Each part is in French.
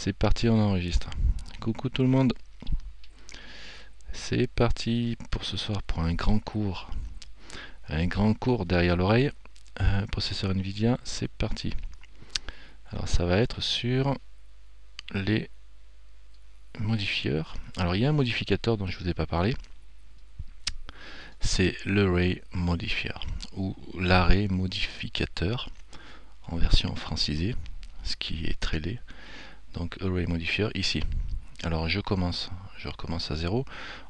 C'est parti, on enregistre. Coucou tout le monde. C'est parti pour ce soir pour un grand cours. Un grand cours derrière l'oreille. Processeur Nvidia, c'est parti. Alors ça va être sur les modifieurs. Alors il y a un modificateur dont je ne vous ai pas parlé. C'est l'array modifier ou l'array modificateur en version francisée, ce qui est très laid. Donc array modifier ici. Alors je recommence à 0.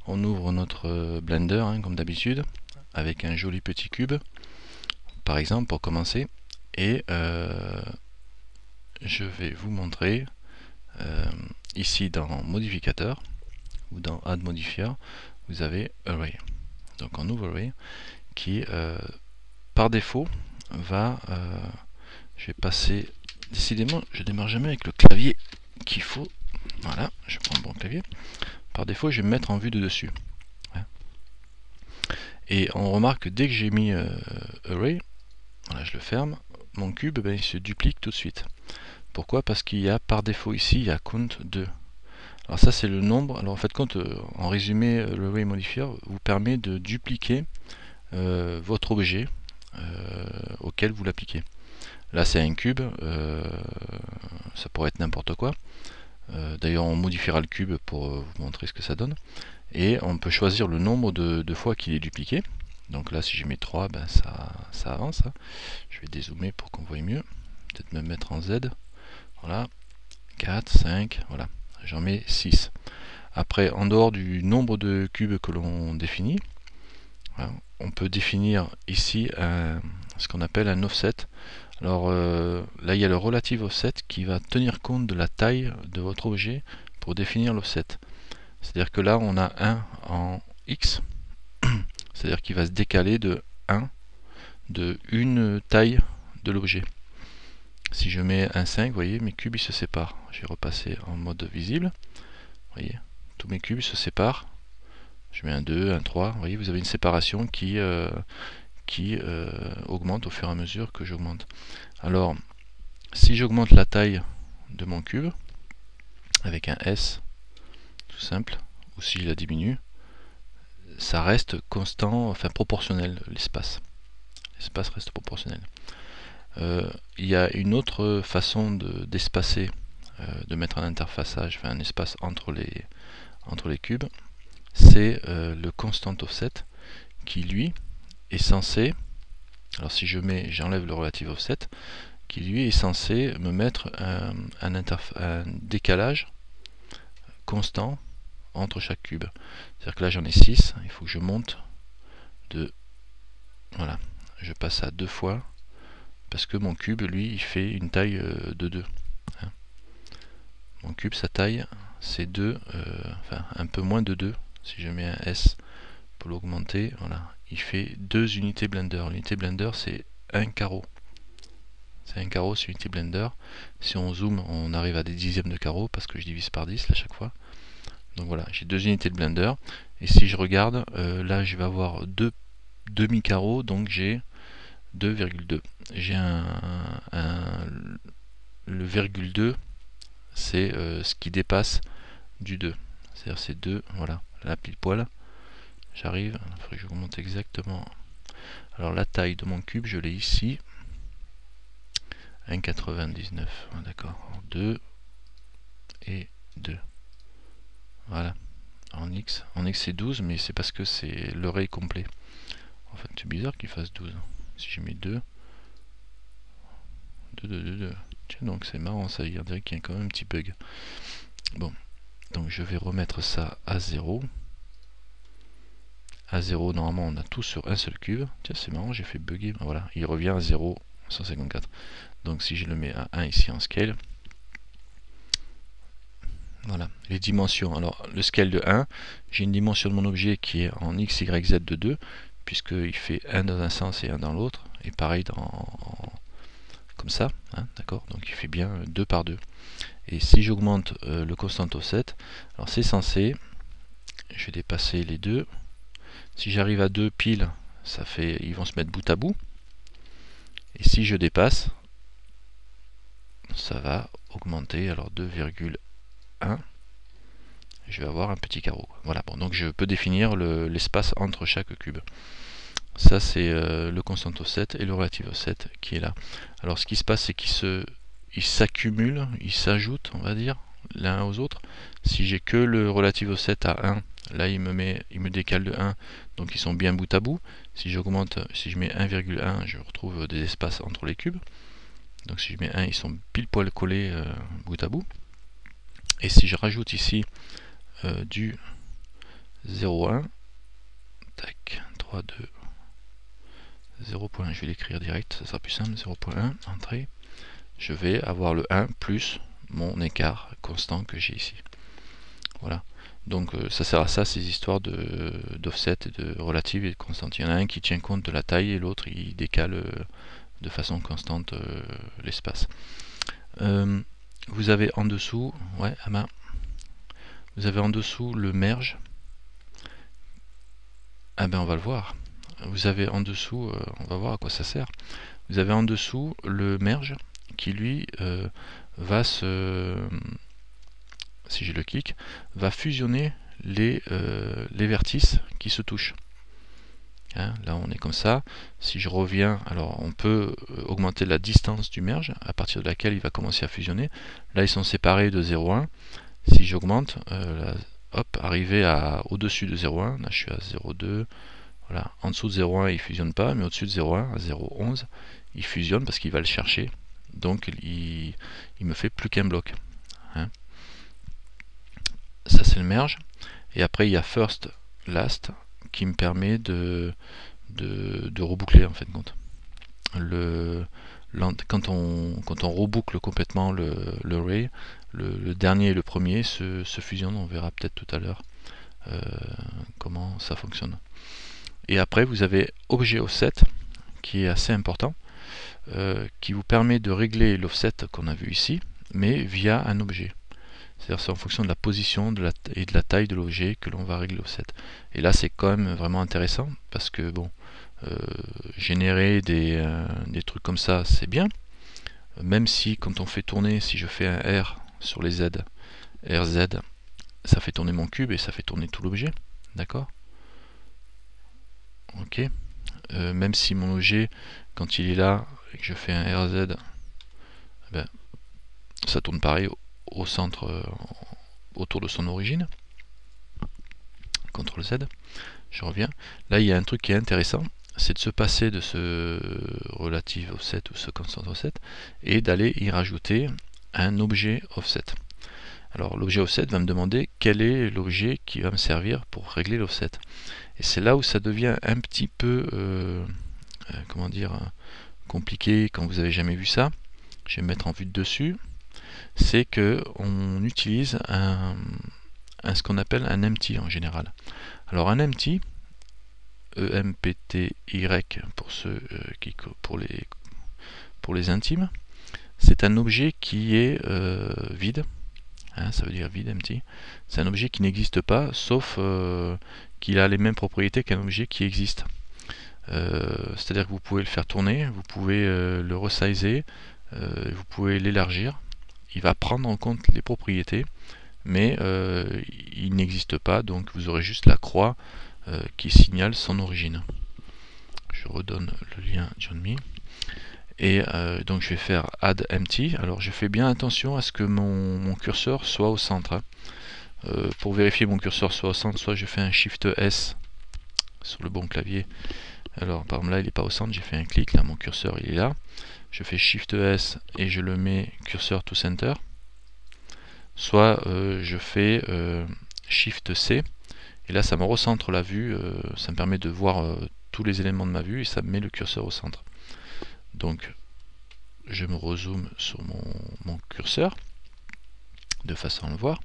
On ouvre notre Blender comme d'habitude avec un joli petit cube par exemple pour commencer, et je vais vous montrer ici dans modificateur ou dans add modifier, vous avez array. Donc on ouvre array qui par défaut va je vais passer, décidément je démarre jamais avec le clavier qu'il faut. Voilà, je prends le bon clavier. Par défaut, je vais me mettre en vue de dessus. Et on remarque que dès que j'ai mis array, voilà, je le ferme, mon cube il se duplique tout de suite. Pourquoi? Parce qu'il y a par défaut ici, il y a count 2. Alors ça c'est le nombre. Alors en fait, en résumé, l'array modifier vous permet de dupliquer votre objet auquel vous l'appliquez. Là c'est un cube, ça pourrait être n'importe quoi. D'ailleurs on modifiera le cube pour vous montrer ce que ça donne, et on peut choisir le nombre de fois qu'il est dupliqué. Donc là si je mets 3, ça avance. Je vais dézoomer pour qu'on voit mieux, peut-être me mettre en Z. Voilà, 4, 5, voilà, j'en mets 6. Après, en dehors du nombre de cubes que l'on définit, voilà, on peut définir ici ce qu'on appelle un offset. Alors là il y a le relative offset qui va tenir compte de la taille de votre objet pour définir l'offset. C'est-à-dire que là on a 1 en X, c'est-à-dire qu'il va se décaler de 1 de une taille de l'objet. Si je mets un 5, vous voyez, mes cubes ils se séparent. J'ai repassé en mode visible. Vous voyez, tous mes cubes se séparent. Je mets un 2, un 3. Vous voyez, vous avez une séparation qui augmente au fur et à mesure que j'augmente. Alors, si j'augmente la taille de mon cube avec un S tout simple, ou si je la diminue, ça reste constant, enfin proportionnel, l'espace. L'espace reste proportionnel. Il y a une autre façon d'espacer, de mettre un interfaçage, enfin un espace entre les cubes, c'est le constant offset qui lui est censé, alors si j'enlève le relative offset, qui lui est censé me mettre un décalage constant entre chaque cube. C'est-à-dire que là j'en ai 6, il faut que je monte de, voilà, je passe à 2 fois, parce que mon cube lui il fait une taille de 2. Mon cube sa taille c'est 2, enfin un peu moins de 2. Si je mets un S pour l'augmenter, voilà, il fait 2 unités Blender. L'unité Blender c'est un carreau. C'est un carreau, c'est unité Blender. Si on zoome, on arrive à des dixièmes de carreau parce que je divise par 10 à chaque fois. Donc voilà, j'ai 2 unités de Blender. Et si je regarde, là je vais avoir 2 demi-carreaux, donc j'ai 2,2. J'ai le virgule 2, c'est ce qui dépasse du 2. C'est-à-dire c'est 2, voilà, là pile poil. J'arrive, il faudrait que je remonte exactement. Alors la taille de mon cube, je l'ai ici. 1,99, d'accord, 2 et 2. Voilà, en X c'est 12, mais c'est parce que c'est l'array complet. En fait c'est bizarre qu'il fasse 12. Si je mets 2, 2, 2, 2, 2. Tiens, donc c'est marrant, ça veut dire qu'il y a quand même un petit bug. Bon, donc je vais remettre ça à 0. À 0, normalement on a tout sur un seul cube. Tiens, c'est marrant, j'ai fait bugger. Voilà, il revient à 0, 154. Donc si je le mets à 1 ici en scale, voilà, les dimensions. Alors le scale de 1, j'ai une dimension de mon objet qui est en x, y, z de 2, puisqu'il fait 1 dans un sens et 1 dans l'autre, et pareil comme ça, hein, d'accord, donc il fait bien 2 par 2. Et si j'augmente le constant offset, alors c'est censé, je vais dépasser les deux, si j'arrive à 2 pile, ça fait, ils vont se mettre bout à bout, et si je dépasse, ça va augmenter, alors 2,1, je vais avoir un petit carreau. Voilà, bon, donc je peux définir l'espace entre chaque cube. Ça c'est le constant offset et le relative offset qui est là. Alors ce qui se passe, c'est qu'ils s'accumulent, ils s'ajoutent, on va dire, l'un aux autres. Si j'ai que le relative offset à 1, là il me décale de 1, donc ils sont bien bout à bout. Si j'augmente, si je mets 1,1, je retrouve des espaces entre les cubes. Donc si je mets 1, ils sont pile poil collés bout à bout. Et si je rajoute ici du 0,1, tac, 3, 2, 0. Je vais l'écrire direct, ça sera plus simple, 0.1, entrée. Je vais avoir le 1 plus mon écart constant que j'ai ici. Voilà. Donc ça sert à ça, ces histoires d'offset et de relative et de constante. Il y en a un qui tient compte de la taille et l'autre il décale de façon constante l'espace. Vous avez en dessous, ouais, Ama, vous avez en dessous le merge. Ah ben on va le voir. Vous avez en dessous, on va voir à quoi ça sert. Vous avez en dessous le merge qui lui va si je le clique, va fusionner les vertices qui se touchent. Hein, là on est comme ça. Si je reviens, alors on peut augmenter la distance du merge à partir de laquelle il va commencer à fusionner. Là ils sont séparés de 0,1. Si j'augmente, hop, arrivé au-dessus de 0,1, là je suis à 0,2. Voilà. En dessous de 0,1 il fusionne pas, mais au-dessus de 0,1 à 0,11 il fusionne parce qu'il va le chercher. Donc il me fait plus qu'un bloc. Hein. Ça c'est le merge. Et après il y a first, last qui me permet de reboucler en fait compte. Quand on reboucle complètement l'array, le dernier et le premier se fusionnent. On verra peut-être tout à l'heure comment ça fonctionne. Et après vous avez objet offset qui est assez important, qui vous permet de régler l'offset qu'on a vu ici, mais via un objet. C'est-à-dire c'est en fonction de la position et de la taille de l'objet que l'on va régler l'offset. Et là c'est quand même vraiment intéressant parce que bon, générer des trucs comme ça c'est bien, même si quand on fait tourner, si je fais un R sur les Z, RZ, ça fait tourner mon cube et ça fait tourner tout l'objet, d'accord? Ok. Même si mon objet, quand il est là et que je fais un RZ, ben, ça tourne pareil au centre, autour de son origine. CTRL Z, je reviens. Là il y a un truc qui est intéressant, c'est de se passer de ce relative offset ou ce constant offset et d'aller y rajouter un objet offset. Alors l'objet offset va me demander quel est l'objet qui va me servir pour régler l'offset. Et c'est là où ça devient un petit peu comment dire, compliqué quand vous n'avez jamais vu ça. Je vais me mettre en vue de dessus. C'est que on utilise ce qu'on appelle un empty en général. Alors un empty, EMPTY pour ceux pour les intimes, c'est un objet qui est vide. Hein, ça veut dire vide, empty. C'est un objet qui n'existe pas, sauf qu'il a les mêmes propriétés qu'un objet qui existe. C'est-à-dire que vous pouvez le faire tourner, vous pouvez le resizer, vous pouvez l'élargir. Il va prendre en compte les propriétés, mais il n'existe pas, donc vous aurez juste la croix qui signale son origine. Je redonne le lien JohnMe. Et donc je vais faire add empty. Alors je fais bien attention à ce que mon curseur soit au centre. Hein. Pour vérifier mon curseur soit au centre, soit je fais un Shift S sur le bon clavier. Alors par exemple là il n'est pas au centre, j'ai fait un clic, là mon curseur il est là. Je fais Shift S et je le mets curseur to center. Soit je fais Shift C et là ça me recentre la vue, ça me permet de voir tous les éléments de ma vue et ça me met le curseur au centre. Donc je me rezoome sur mon curseur de façon à le voir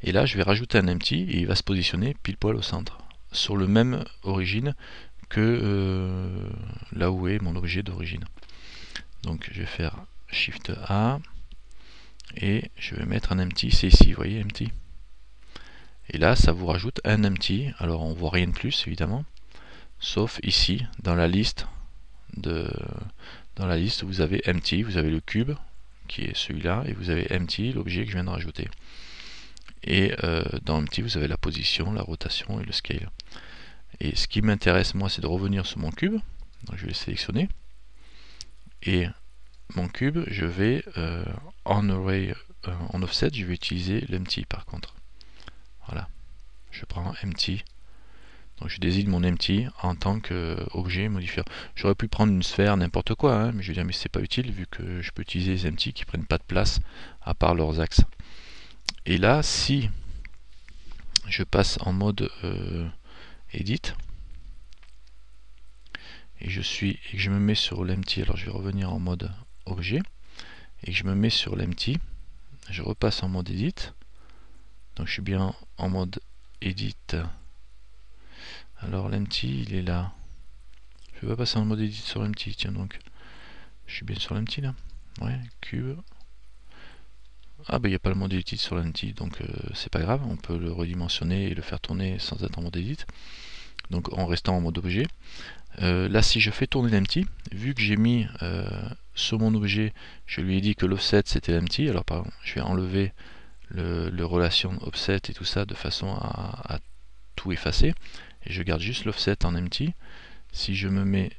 et là je vais rajouter un empty et il va se positionner pile poil au centre sur le même origine que là où est mon objet d'origine. Donc je vais faire Shift A et je vais mettre un empty, c'est ici, vous voyez, empty. Et là ça vous rajoute un empty, alors on voit rien de plus évidemment, sauf ici dans la liste vous avez empty, vous avez le cube qui est celui-là, et vous avez empty, l'objet que je viens de rajouter. Et dans empty, vous avez la position, la rotation et le scale. Et ce qui m'intéresse, moi, c'est de revenir sur mon cube. Donc je vais le sélectionner. Et mon cube, je vais en array, en offset, je vais utiliser l'empty par contre. Voilà. Je prends empty. Donc je désigne mon empty en tant qu'objet modifieur. J'aurais pu prendre une sphère, n'importe quoi, hein, mais je veux dire, mais c'est pas utile vu que je peux utiliser les empty qui prennent pas de place à part leurs axes. Et là, si je passe en mode edit et que je me mets sur l'empty, alors je vais revenir en mode objet et que je me mets sur l'empty, je repasse en mode edit. Donc je suis bien en mode edit. Alors l'empty il est là. Je vais pas passer en mode edit sur l'empty, tiens donc. Je suis bien sur l'empty là. Ouais, cube. Ah bah il n'y a pas le mode edit sur l'empty, donc c'est pas grave, on peut le redimensionner et le faire tourner sans être en mode edit. Donc en restant en mode objet. Là si je fais tourner l'empty, vu que j'ai mis sur mon objet, je lui ai dit que l'offset c'était l'empty, alors par exemple je vais enlever le relation offset et tout ça de façon à tout effacer, et je garde juste l'offset en empty. Si je me mets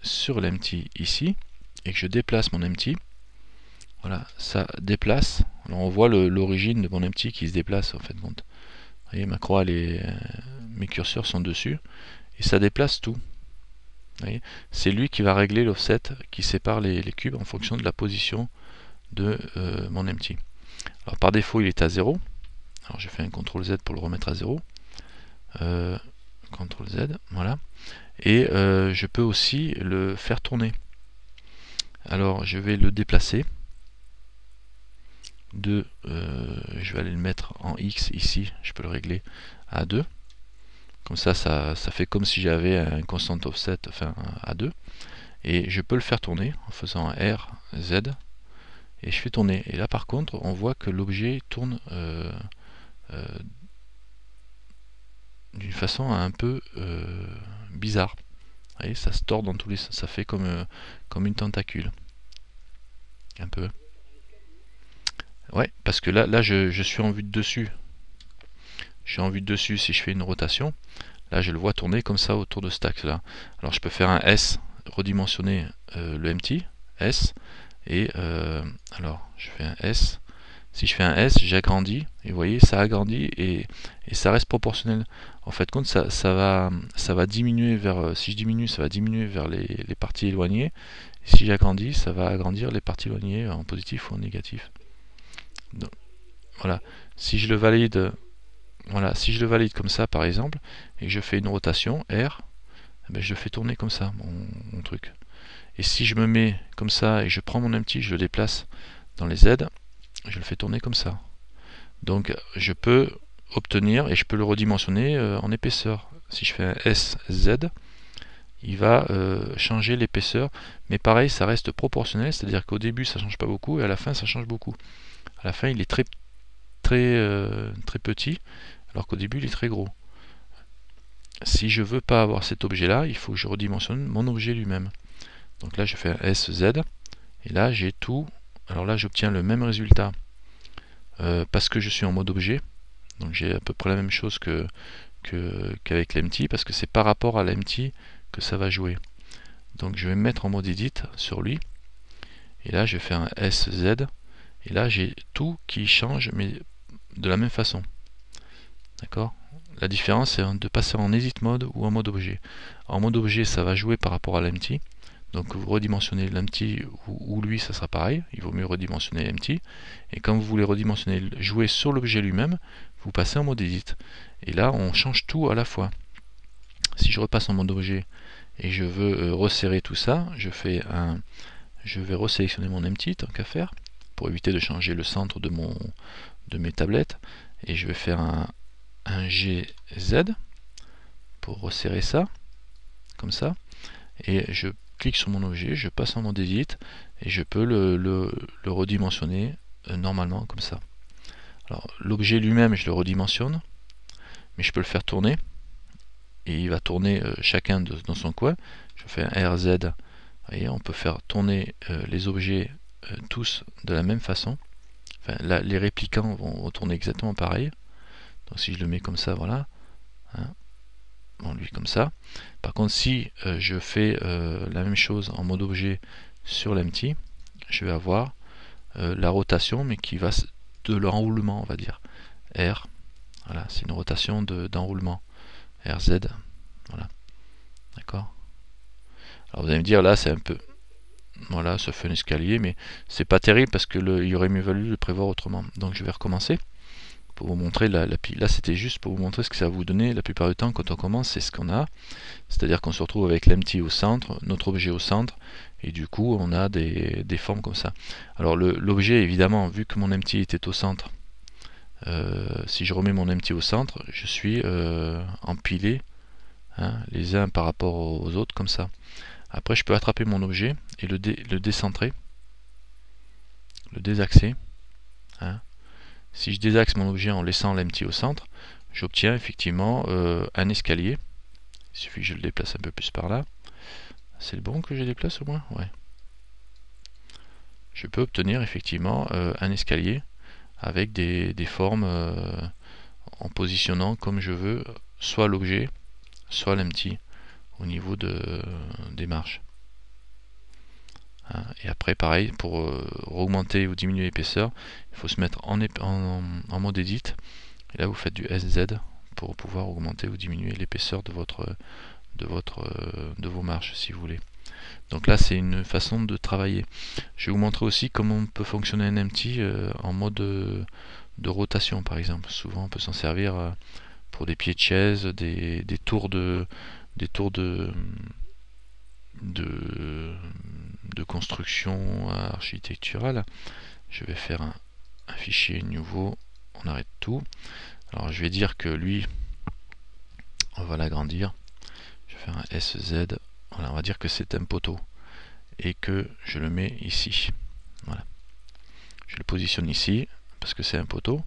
sur l'empty ici et que je déplace mon empty, voilà, ça déplace. Alors on voit l'origine de mon empty qui se déplace en fait. Vous voyez, ma croix, mes curseurs sont dessus et ça déplace tout. C'est lui qui va régler l'offset qui sépare les cubes en fonction de la position de mon empty. Alors par défaut il est à 0. Alors je fais un CTRL Z pour le remettre à 0. CTRL Z, voilà. Et je peux aussi le faire tourner. Alors je vais le déplacer. Je vais aller le mettre en X ici, je peux le régler à 2. Comme ça fait comme si j'avais un constant offset, enfin à 2. Et je peux le faire tourner en faisant un R, Z. Et je fais tourner. Et là par contre, on voit que l'objet tourne d'une façon un peu bizarre. Vous voyez, ça se tord dans tous les sens, ça fait comme une tentacule. Un peu. Ouais, parce que là je suis en vue de dessus. Je suis en vue de dessus, si je fais une rotation, là je le vois tourner comme ça autour de cet axe là. Alors je peux faire un S, redimensionner le empty, S, et alors je fais un S. Si je fais un S, j'agrandis, et vous voyez, ça agrandit et ça reste proportionnel. En fait, compte, ça va diminuer vers, si je diminue, ça va diminuer vers les parties éloignées. Et si j'agrandis, ça va agrandir les parties éloignées en positif ou en négatif. Donc, voilà. Si je le valide, voilà, si je le valide comme ça, par exemple, et que je fais une rotation, R, eh bien, je fais tourner comme ça, mon truc. Et si je me mets comme ça et je prends mon empty, je le déplace dans les Z, je le fais tourner comme ça. Donc je peux obtenir, et je peux le redimensionner en épaisseur. Si je fais un SZ, il va changer l'épaisseur, mais pareil, ça reste proportionnel, c'est-à-dire qu'au début ça change pas beaucoup, et à la fin ça change beaucoup. À la fin il est très petit, alors qu'au début il est très gros. Si je veux pas avoir cet objet là, il faut que je redimensionne mon objet lui-même. Donc là je fais un SZ, et là j'ai tout. Alors là j'obtiens le même résultat parce que je suis en mode objet. Donc j'ai à peu près la même chose qu'avec l'empty, parce que c'est par rapport à l'empty que ça va jouer. Donc je vais me mettre en mode edit sur lui, et là je vais faire un SZ, et là j'ai tout qui change, mais de la même façon. D'accord? La différence c'est de passer en edit mode ou en mode objet. En mode objet ça va jouer par rapport à l'empty. Donc vous redimensionnez l'empty ou lui, ça sera pareil, il vaut mieux redimensionner l'empty. Et quand vous voulez redimensionner, jouer sur l'objet lui-même, vous passez en mode edit. Et là, on change tout à la fois. Si je repasse en mode objet et je veux resserrer tout ça, je vais resélectionner mon empty tant qu'à faire, pour éviter de changer le centre de mes tablettes. Et je vais faire un GZ pour resserrer ça, comme ça. Et je clique sur mon objet, je passe en mode edit et je peux le redimensionner normalement comme ça. Alors l'objet lui-même je le redimensionne, mais je peux le faire tourner et il va tourner chacun dans son coin. Je fais un RZ, vous voyez, on peut faire tourner les objets tous de la même façon. Enfin, là, les réplicants vont tourner exactement pareil. Donc si je le mets comme ça, voilà. Hein, bon, lui comme ça. Par contre, si je fais la même chose en mode objet sur l'empty, je vais avoir la rotation, mais qui va de l'enroulement, on va dire. R, voilà, c'est une rotation d'enroulement. RZ, voilà. D'accord. Alors vous allez me dire, là, c'est un peu... Voilà, ça fait un escalier, mais c'est pas terrible parce que il aurait mieux valu le prévoir autrement. Donc je vais recommencer pour vous montrer là c'était juste pour vous montrer ce que ça va vous donner. La plupart du temps, quand on commence, c'est ce qu'on a. C'est-à-dire qu'on se retrouve avec l'empty au centre, notre objet au centre, et du coup, on a des formes comme ça. Alors l'objet, évidemment, vu que mon empty était au centre, si je remets mon empty au centre, je suis empilé, hein, les uns par rapport aux autres, comme ça. Après, je peux attraper mon objet et le décentrer, le désaxer. Hein. Si je désaxe mon objet en laissant l'empty au centre, j'obtiens effectivement un escalier. Il suffit que je le déplace un peu plus par là. C'est le bon que je déplace au moins? Ouais. Je peux obtenir effectivement un escalier avec des formes en positionnant comme je veux, soit l'objet, soit l'empty au niveau des marches. Hein, et après, pareil, pour augmenter ou diminuer l'épaisseur, il faut se mettre en mode edit. Et là, vous faites du SZ pour pouvoir augmenter ou diminuer l'épaisseur de vos marches, si vous voulez. Donc là, c'est une façon de travailler. Je vais vous montrer aussi comment on peut fonctionner un empty en mode de rotation, par exemple. Souvent, on peut s'en servir pour des pieds de chaise, des tours de construction architecturale. Je vais faire un fichier nouveau, on arrête tout. Alors je vais dire que lui, on va l'agrandir. Je vais faire un SZ. Voilà, on va dire que c'est un poteau et que je le mets ici. Voilà. Je le positionne ici parce que c'est un poteau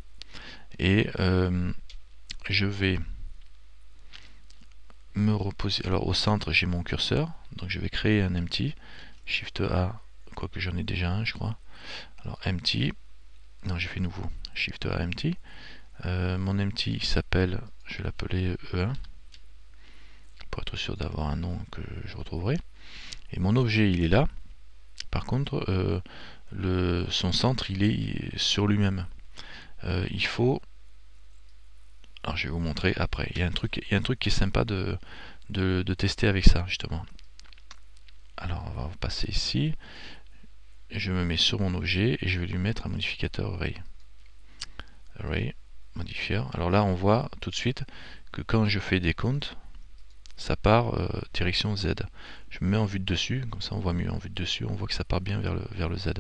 et je vais me reposer. Alors au centre, j'ai mon curseur, donc je vais créer un empty. Shift A, quoique j'en ai déjà un, je crois. Alors empty, non, j'ai fait nouveau. Shift A empty. Mon empty s'appelle, je vais l'appeler E1 pour être sûr d'avoir un nom que je retrouverai. Et mon objet, il est là. Par contre, son centre, il est sur lui-même. Il faut... Alors, je vais vous montrer après. Il y a un truc qui est sympa de tester avec ça, justement. Alors, on va passer ici. Je me mets sur mon objet et je vais lui mettre un modificateur array. Array, modifier. Alors là, on voit tout de suite que quand je fais des comptes, ça part direction Z. Je me mets en vue de dessus, comme ça on voit mieux en vue de dessus, on voit que ça part bien vers le Z.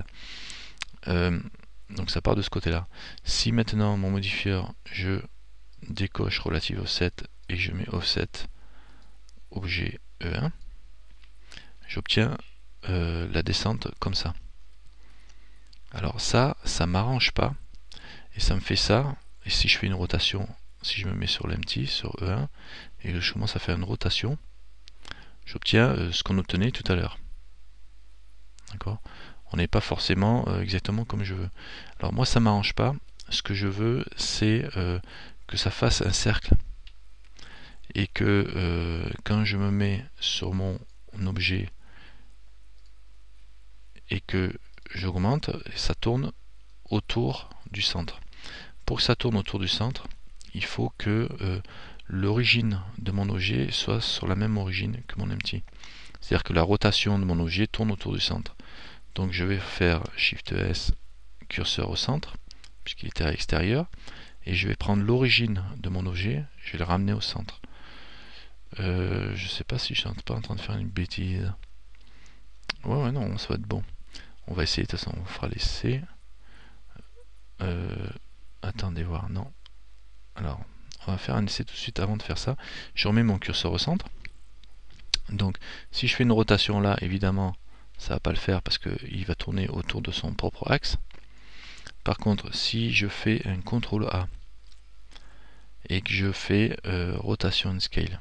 Donc ça part de ce côté-là. Si maintenant mon modifier, je décoche relative offset et je mets offset objet E1, j'obtiens la descente comme ça. Alors ça m'arrange pas, et ça me fait ça, et si je fais une rotation, si je me mets sur l'empty, sur E1, et que je commence à faire une rotation, j'obtiens ce qu'on obtenait tout à l'heure. D'accord ? On n'est pas forcément exactement comme je veux. Alors moi ça m'arrange pas. Ce que je veux c'est que ça fasse un cercle et que quand je me mets sur mon objet et que j'augmente, ça tourne autour du centre. Pour que ça tourne autour du centre, il faut que l'origine de mon objet soit sur la même origine que mon empty. C'est-à-dire que la rotation de mon objet tourne autour du centre. Donc je vais faire Shift S, curseur au centre, puisqu'il était à l'extérieur, et je vais prendre l'origine de mon objet, je vais le ramener au centre. Je sais pas si je suis pas en train de faire une bêtise. Ouais, non, ça va être bon. On va essayer, de toute façon, on fera l'essai. Attendez voir, non. Alors, on va faire un essai tout de suite avant de faire ça. Je remets mon curseur au centre. Donc, si je fais une rotation là, évidemment, ça va pas le faire parce qu'il va tourner autour de son propre axe. Par contre, si je fais un CTRL A et que je fais rotation scale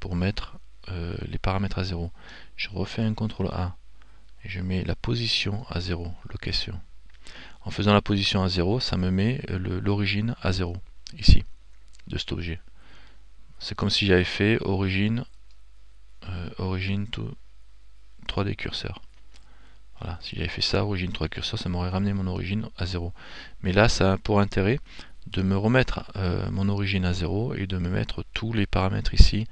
pour mettre les paramètres à 0, je refais un CTRL A et je mets la position à 0, location. En faisant la position à 0, ça me met l'origine à 0, ici, de cet objet. C'est comme si j'avais fait origine, origine to 3D curseur. Voilà, si j'avais fait ça, origine 3D curseur, ça m'aurait ramené mon origine à 0. Mais là, ça a pour intérêt de me remettre mon origine à 0 et de me mettre tous les paramètres ici.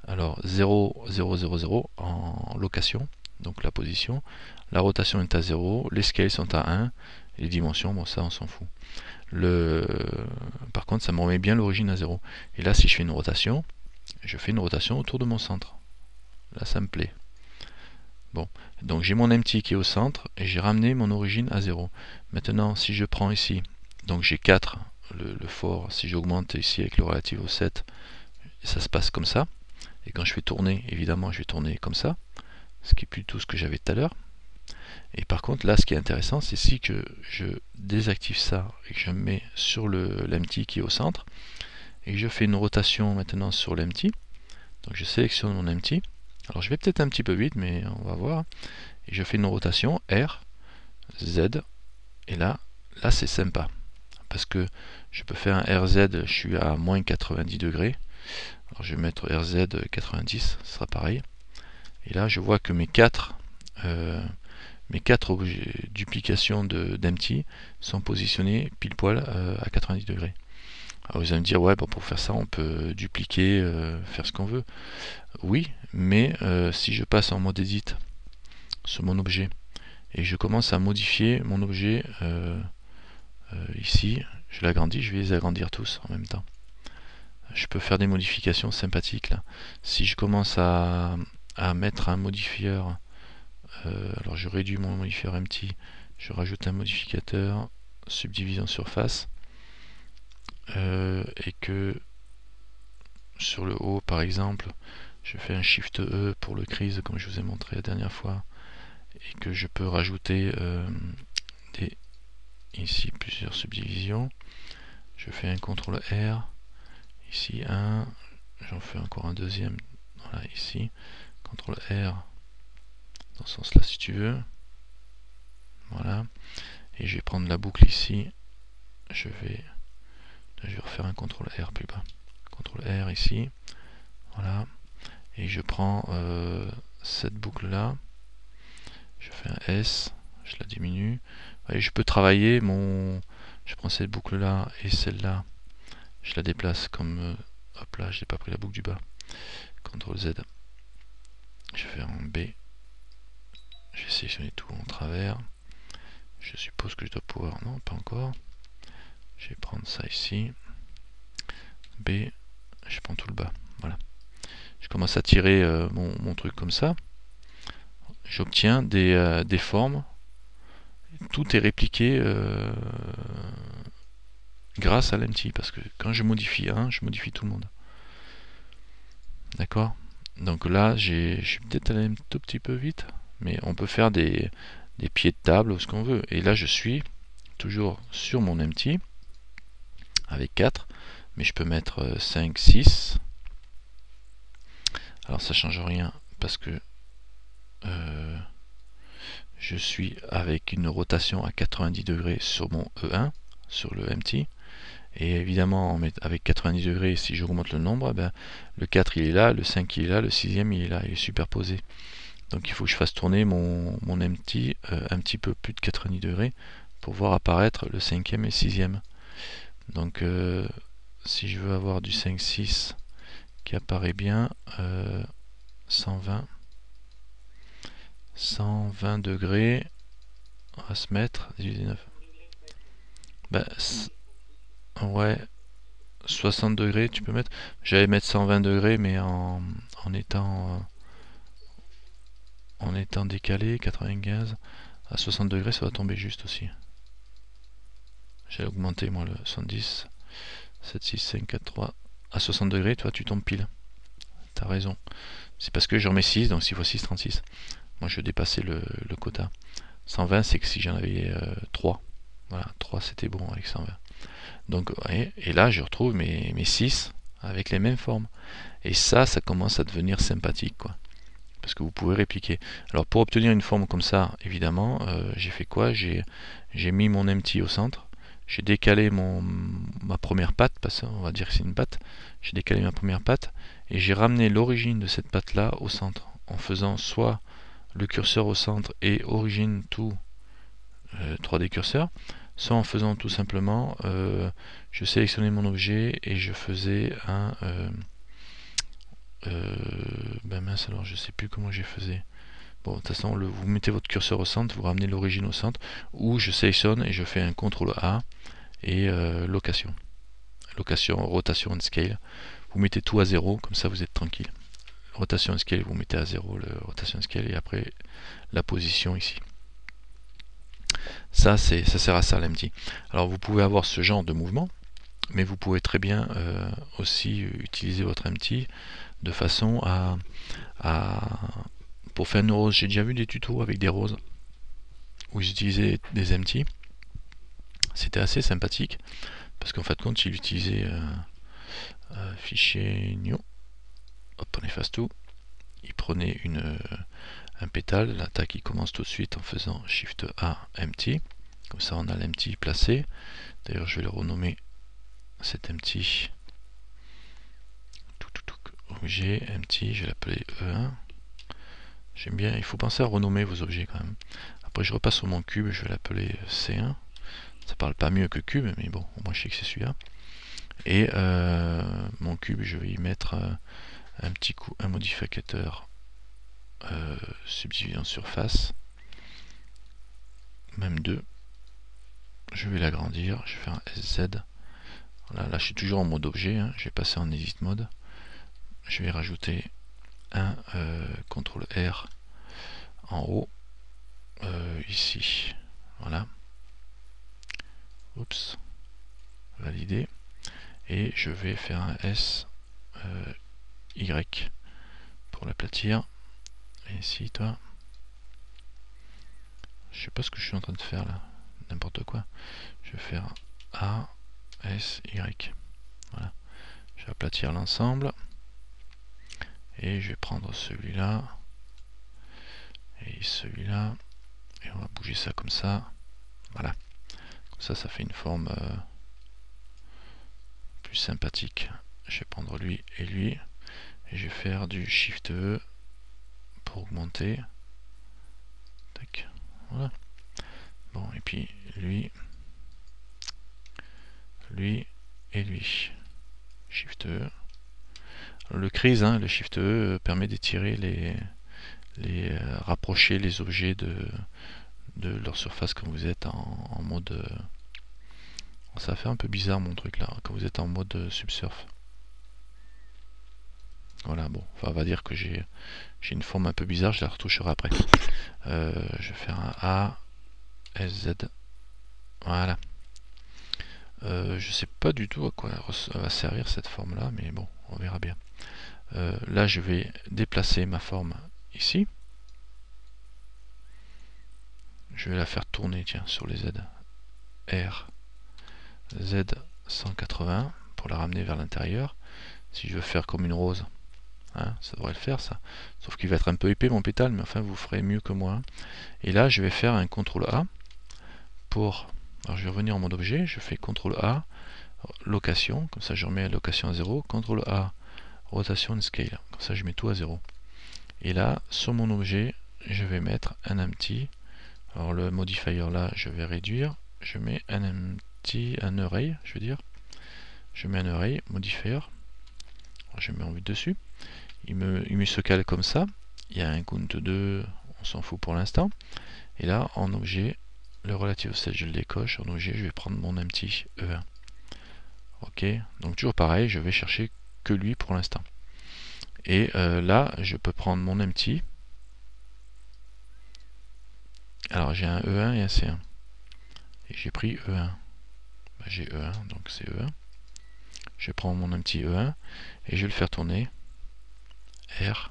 Alors 0, 0, 0, 0 en location, donc la position. La rotation est à 0, les scales sont à 1, les dimensions, bon ça on s'en fout. Par contre, ça me remet bien l'origine à 0. Et là, si je fais une rotation, je fais une rotation autour de mon centre. Là, ça me plaît. Bon, donc j'ai mon empty qui est au centre et j'ai ramené mon origine à 0. Maintenant, si je prends ici, donc j'ai 4, le for, si j'augmente ici avec le relatif au 7, ça se passe comme ça. Et quand je fais tourner, évidemment, je vais tourner comme ça, ce qui est plutôt ce que j'avais tout à l'heure. Et par contre, là, ce qui est intéressant, c'est si que je désactive ça et que je me mets sur l'empty qui est au centre, et que je fais une rotation maintenant sur l'empty. Donc je sélectionne mon empty. Alors je vais peut-être un petit peu vite, mais on va voir. Et je fais une rotation R, Z, et là c'est sympa. Parce que je peux faire un RZ, je suis à moins 90 degrés. Alors je vais mettre RZ 90, ce sera pareil. Et là je vois que mes 4 duplications d'empty sont positionnées pile poil à 90 degrés. Alors vous allez me dire, ouais, bon, pour faire ça on peut dupliquer, faire ce qu'on veut. Oui, mais si je passe en mode edit sur mon objet et je commence à modifier mon objet ici, je l'agrandis, je vais les agrandir tous en même temps. Je peux faire des modifications sympathiques là. Si je commence à mettre un modifieur, alors je réduis mon modifieur empty, je rajoute un modificateur subdivision surface, et que sur le haut par exemple, je fais un Shift E pour le crease comme je vous ai montré la dernière fois, et que je peux rajouter ici plusieurs subdivisions. Je fais un CTRL R, ici un, j'en fais encore un deuxième, voilà ici, CTRL R dans ce sens là si tu veux, voilà, et je vais prendre la boucle ici, je vais refaire un CTRL R plus bas, CTRL R ici, voilà, et je prends cette boucle là, je fais un S, je la diminue, et je peux travailler je prends cette boucle là et celle là, je la déplace comme, hop là, j'ai pas pris la boucle du bas, CTRL Z, je vais faire un B, j'ai sélectionné tout en travers, je suppose que je dois pouvoir, non pas encore, je vais prendre ça ici, B, je prends tout le bas, voilà. Je commence à tirer mon truc comme ça, j'obtiens des formes, tout est répliqué grâce à l'empty, parce que quand je modifie un, je modifie tout le monde. D'accord? Donc là, je suis peut-être allé un tout petit peu vite, mais on peut faire des pieds de table ou ce qu'on veut. Et là, je suis toujours sur mon empty avec 4, mais je peux mettre 5, 6. Alors ça change rien parce que je suis avec une rotation à 90 degrés sur mon E1, sur le empty. Et évidemment, avec 90 degrés, si j'augmente le nombre, ben, le 4 il est là, le 5 il est là, le 6e il est là, il est superposé. Donc il faut que je fasse tourner mon empty un petit peu plus de 90 degrés pour voir apparaître le 5e et le 6e. Donc si je veux avoir du 5-6 qui apparaît bien, 120 degrés, on va se mettre 18,9. Ben, ouais, 60 degrés tu peux mettre. J'allais mettre 120 degrés mais en étant décalé, 95 à 60 degrés ça va tomber juste aussi. J'ai augmenté moi le 70, 7, 6, 5, 4, 3 à 60 degrés, toi tu tombes pile. T'as raison. C'est parce que j'en mets 6, donc 6 x 6, 36. Moi je dépassais le quota. 120 c'est que si j'en avais 3. Voilà, 3 c'était bon avec 120. Donc, et là je retrouve mes 6 avec les mêmes formes. Et ça commence à devenir sympathique, quoi. parce que vous pouvez répliquer. Alors pour obtenir une forme comme ça, évidemment, j'ai fait quoi? J'ai mis mon empty au centre, j'ai décalé ma première patte, parce qu'on va dire que c'est une patte, j'ai décalé ma première patte, et j'ai ramené l'origine de cette patte là au centre, en faisant soit le curseur au centre et origine tout 3D curseur, soit en faisant tout simplement, je sélectionnais mon objet et je faisais un ben mince, alors je sais plus comment j'ai faisais. Bon, de toute façon, vous mettez votre curseur au centre, vous ramenez l'origine au centre, ou je sélectionne et je fais un CTRL A et location. Location, rotation and scale. Vous mettez tout à 0, comme ça vous êtes tranquille. Rotation and scale, vous mettez à 0 le rotation and scale et après la position ici. Ça sert à ça l'empty. Alors vous pouvez avoir ce genre de mouvement, mais vous pouvez très bien aussi utiliser votre empty de façon pour faire une rose. J'ai déjà vu des tutos avec des roses où ils utilisaient des empty. C'était assez sympathique parce qu'en fait compte il utilisait fichier new, hop on efface tout, il prenait un pétale, l'attaque il commence tout de suite en faisant Shift A empty, comme ça on a l'empty placé. D'ailleurs je vais le renommer cet empty objet empty, je vais l'appeler E1. J'aime bien, il faut penser à renommer vos objets quand même. Après je repasse sur mon cube, je vais l'appeler C1. Ça parle pas mieux que cube, mais bon, moi je sais que c'est celui-là. Et mon cube, je vais y mettre un petit coup, un modificateur subdivision surface, même 2. Je vais l'agrandir, je vais faire un SZ. Voilà, là je suis toujours en mode objet, hein. Je vais passer en edit mode. Je vais rajouter un CTRL R en haut, ici. Voilà. Oups. Valider. Et je vais faire un S Y pour l'aplatir. Et ici, toi. Je sais pas ce que je suis en train de faire là. N'importe quoi. Je vais faire A, S, Y. Voilà. Je vais aplatir l'ensemble. Et je vais prendre celui-là. Et celui-là. Et on va bouger ça comme ça. Voilà. Comme ça, ça fait une forme plus sympathique. Je vais prendre lui et lui. Et je vais faire du Shift E pour augmenter. Tac. Voilà. Bon, et puis lui et lui. Shift E. Le crise, hein, le Shift E permet d'étirer rapprocher les objets de leur surface quand vous êtes en mode. Ça fait un peu bizarre mon truc là, quand vous êtes en mode subsurf. Voilà, bon, enfin, on va dire que j'ai une forme un peu bizarre, je la retoucherai après. Je vais faire un A, SZ. Voilà. Je sais pas du tout à quoi va servir cette forme là, mais bon, on verra bien. Là, je vais déplacer ma forme ici. Je vais la faire tourner, tiens, sur les Z. R, Z 180 pour la ramener vers l'intérieur. Si je veux faire comme une rose, hein, ça devrait le faire ça. Sauf qu'il va être un peu épais mon pétale, mais enfin vous ferez mieux que moi. Et là, je vais faire un CTRL A pour. Alors je vais revenir en mode objet, je fais CTRL A, location, comme ça je remets la location à 0, CTRL A, rotation and scale, comme ça je mets tout à 0. Et là, sur mon objet, je vais mettre un empty. Alors le modifier là, je vais réduire. Je mets un empty, un array, je veux dire. Je mets un array, modifier. Alors, je mets en vue dessus. Il me se cale comme ça. Il y a un count 2, on s'en fout pour l'instant. Et là, en objet, le relative set, je le décoche. En objet, je vais prendre mon empty E1. Ok, donc toujours pareil, je vais chercher que lui pour l'instant. Et là, je peux prendre mon empty. Alors j'ai un E1 et un C1. Et j'ai pris E1. Ben, j'ai E1, donc c'est E1. Je prends mon empty E1 et je vais le faire tourner. R.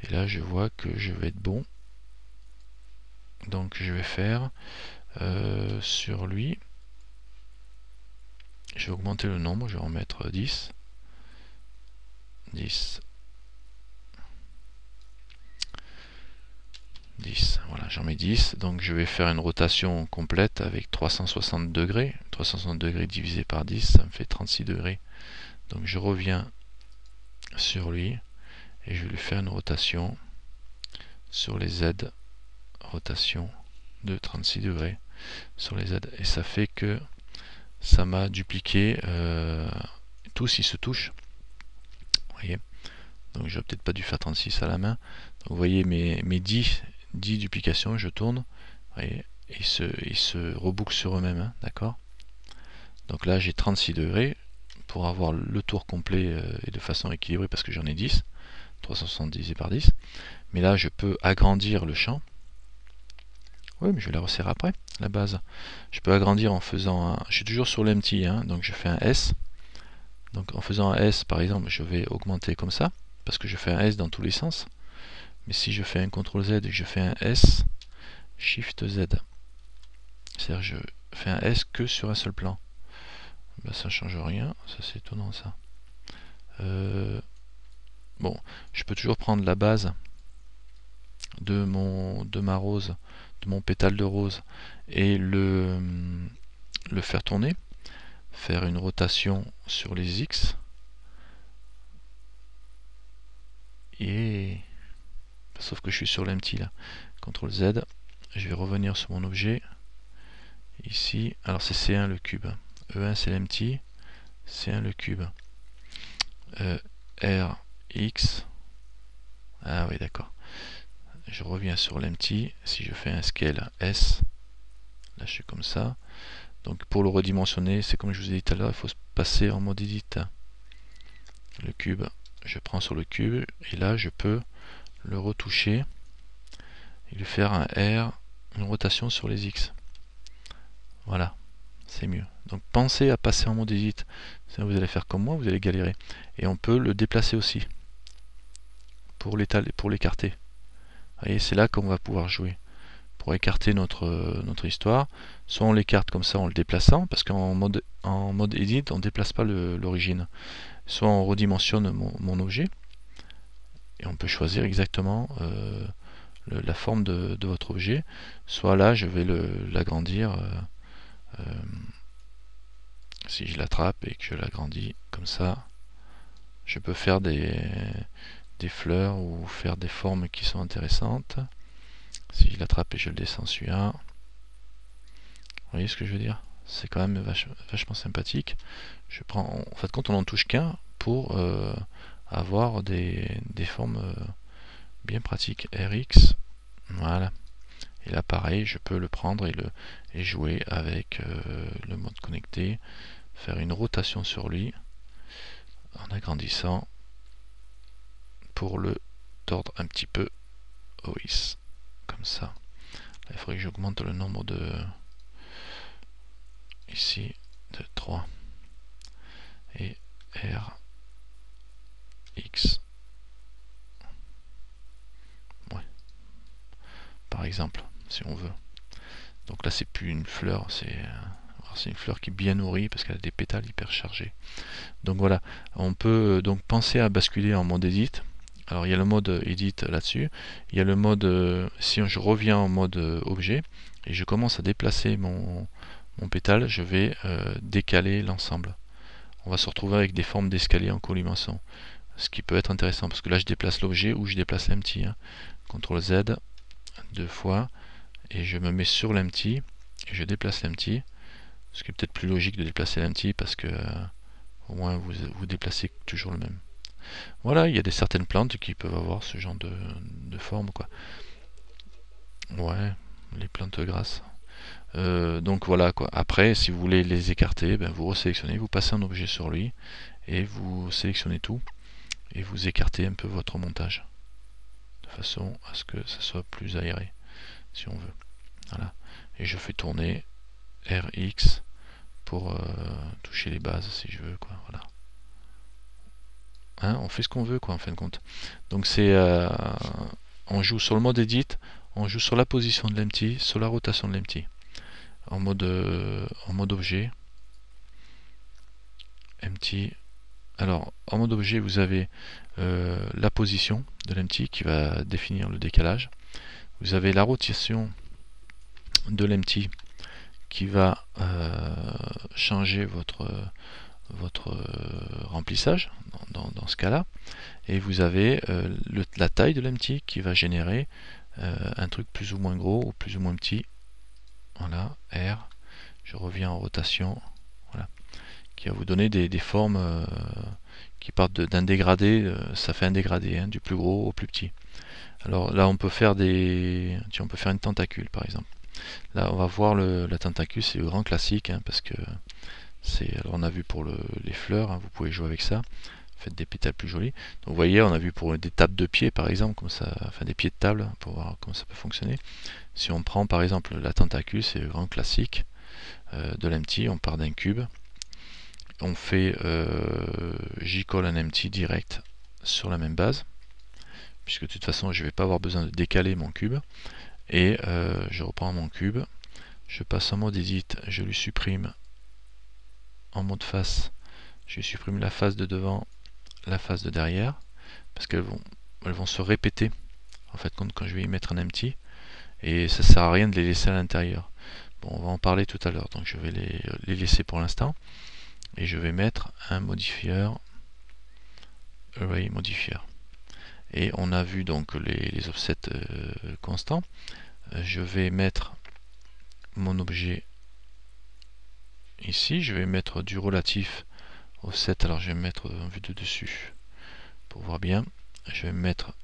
Et là, je vois que je vais être bon. Donc je vais faire sur lui. Je vais augmenter le nombre, je vais en mettre 10. 10. 10, voilà, j'en mets 10. Donc je vais faire une rotation complète avec 360 degrés. 360 degrés divisé par 10, ça me fait 36 degrés. Donc je reviens sur lui et je vais lui faire une rotation sur les Z, rotation de 36 degrés sur les Z. Et ça fait que ça m'a dupliqué, tous ils se touchent. Vous voyez, donc j'aurais peut-être pas dû faire 36 à la main. Donc vous voyez mes 10 duplications, je tourne. Vous voyez, ils se rebouclent sur eux-mêmes, hein, d'accord. Donc là j'ai 36 degrés pour avoir le tour complet et de façon équilibrée parce que j'en ai 10, 360 divisé par 10. Mais là je peux agrandir le champ. Oui, mais je vais la resserrer après, la base. Je peux agrandir en faisant un... Je suis toujours sur l'empty, hein, donc je fais un S. Donc en faisant un S, par exemple, je vais augmenter comme ça, parce que je fais un S dans tous les sens. Mais si je fais un CTRL Z et que je fais un S, Shift Z, c'est-à-dire je fais un S que sur un seul plan, ben, ça change rien, ça c'est étonnant ça. Bon, je peux toujours prendre la base de ma rose, de mon pétale de rose, et le faire tourner, faire une rotation sur les X, et sauf que je suis sur l'empty là. CTRL Z, je vais revenir sur mon objet, ici, alors c'est C1 le cube, E1 c'est l'empty, C1 le cube, R, X, ah oui d'accord, je reviens sur l'empty, si je fais un scale S, là je suis comme ça, donc pour le redimensionner, c'est comme je vous ai dit tout à l'heure, il faut se passer en mode edit, le cube, je prends sur le cube, et là je peux le retoucher, et lui faire un R, une rotation sur les X, voilà, c'est mieux. Donc pensez à passer en mode edit, sinon vous allez faire comme moi, vous allez galérer. Et on peut le déplacer aussi, pour l'écarter. Vous voyez, c'est là qu'on va pouvoir jouer. Pour écarter notre histoire, soit on l'écarte comme ça en le déplaçant, parce qu'en mode edit, on ne déplace pas l'origine. Soit on redimensionne mon objet, et on peut choisir exactement la forme de votre objet. Soit là, je vais l'agrandir. Si je l'attrape et que je l'agrandis comme ça, je peux faire des fleurs ou faire des formes qui sont intéressantes. Si je l'attrape et je le descends celui-là, vous voyez ce que je veux dire? C'est quand même vachement sympathique. Je prends, en fait, quand on n'en touche qu'un pour avoir des formes bien pratiques. RX, voilà. Et là, pareil, je peux le prendre et jouer avec le mode connecté, faire une rotation sur lui en agrandissant pour le tordre un petit peu. OIS, comme ça. Là, il faudrait que j'augmente le nombre de ici de 3 et R X, ouais, par exemple, si on veut. Donc là c'est plus une fleur, c'est une fleur qui est bien nourrie parce qu'elle a des pétales hyper chargés. Donc voilà, on peut donc penser à basculer en mode edit. Alors il y a le mode edit là-dessus, il y a le mode, si je reviens en mode objet et je commence à déplacer mon pétale, je vais décaler l'ensemble. On va se retrouver avec des formes d'escalier en colimaçon, ce qui peut être intéressant parce que là je déplace l'objet ou je déplace l'empty. CTRL Z deux fois et je me mets sur l'empty et je déplace l'empty, ce qui est peut-être plus logique de déplacer l'empty parce que au moins vous déplacez toujours le même. Voilà, il y a certaines plantes qui peuvent avoir ce genre de forme, quoi. Ouais, les plantes grasses. Donc voilà quoi. Après, si vous voulez les écarter, ben, vous resélectionnez, vous passez un objet sur lui et vous sélectionnez tout et vous écartez un peu votre montage de façon à ce que ça soit plus aéré, si on veut. Voilà. Et je fais tourner RX pour toucher les bases si je veux, quoi. Voilà. Hein, on fait ce qu'on veut, quoi, en fin de compte. Donc c'est on joue sur le mode edit, on joue sur la position de l'empty, sur la rotation de l'empty. En mode objet, empty. Alors en mode objet, vous avez la position de l'empty qui va définir le décalage. Vous avez la rotation de l'empty qui va changer votre remplissage dans ce cas-là. Et vous avez la taille de l'empty qui va générer un truc plus ou moins gros ou plus ou moins petit. Voilà, R. Je reviens en rotation. Voilà, qui va vous donner des formes qui partent d'un dégradé. Ça fait un dégradé, hein, du plus gros au plus petit. Alors là, on peut faire on peut faire une tentacule par exemple. Là, on va voir la tentacule, c'est le grand classique, hein, parce que alors on a vu pour les fleurs, hein, vous pouvez jouer avec ça. Faites des pétales plus jolis. Donc vous voyez, on a vu pour des tables de pieds par exemple, comme ça, enfin des pieds de table, pour voir comment ça peut fonctionner. Si on prend par exemple la tentacule, c'est le grand classique de l'empty. On part d'un cube, on fait, j'y colle un empty direct sur la même base, puisque de toute façon je ne vais pas avoir besoin de décaler mon cube. Et je reprends mon cube, je passe en mode edit, je lui supprime en mode face, je lui supprime la face de devant, la face de derrière, parce qu'elles vont se répéter en fait quand je vais y mettre un empty, et ça sert à rien de les laisser à l'intérieur. Bon, on va en parler tout à l'heure, donc je vais les laisser pour l'instant, et je vais mettre un modifieur, array modifier. Et on a vu donc les offsets constants. Je vais mettre mon objet ici, je vais mettre du relatif offset, alors je vais mettre en vue de dessus pour voir bien. Je vais mettre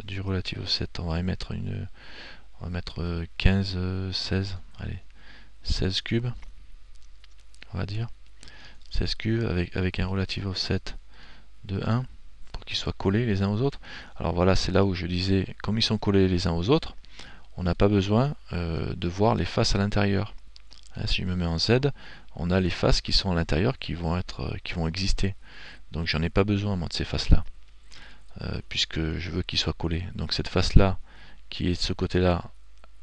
du relatif offset, on va mettre 15, 16, allez, 16 cubes, on va dire. 16 cubes avec un relatif offset de 1 pour qu'ils soient collés les uns aux autres. Alors voilà, c'est là où je disais, comme ils sont collés les uns aux autres, on n'a pas besoin de voir les faces à l'intérieur. Si je me mets en Z, on a les faces qui sont à l'intérieur qui vont exister. Donc j'en ai pas besoin moi de ces faces là, puisque je veux qu'ils soient collés. Donc cette face là qui est de ce côté là,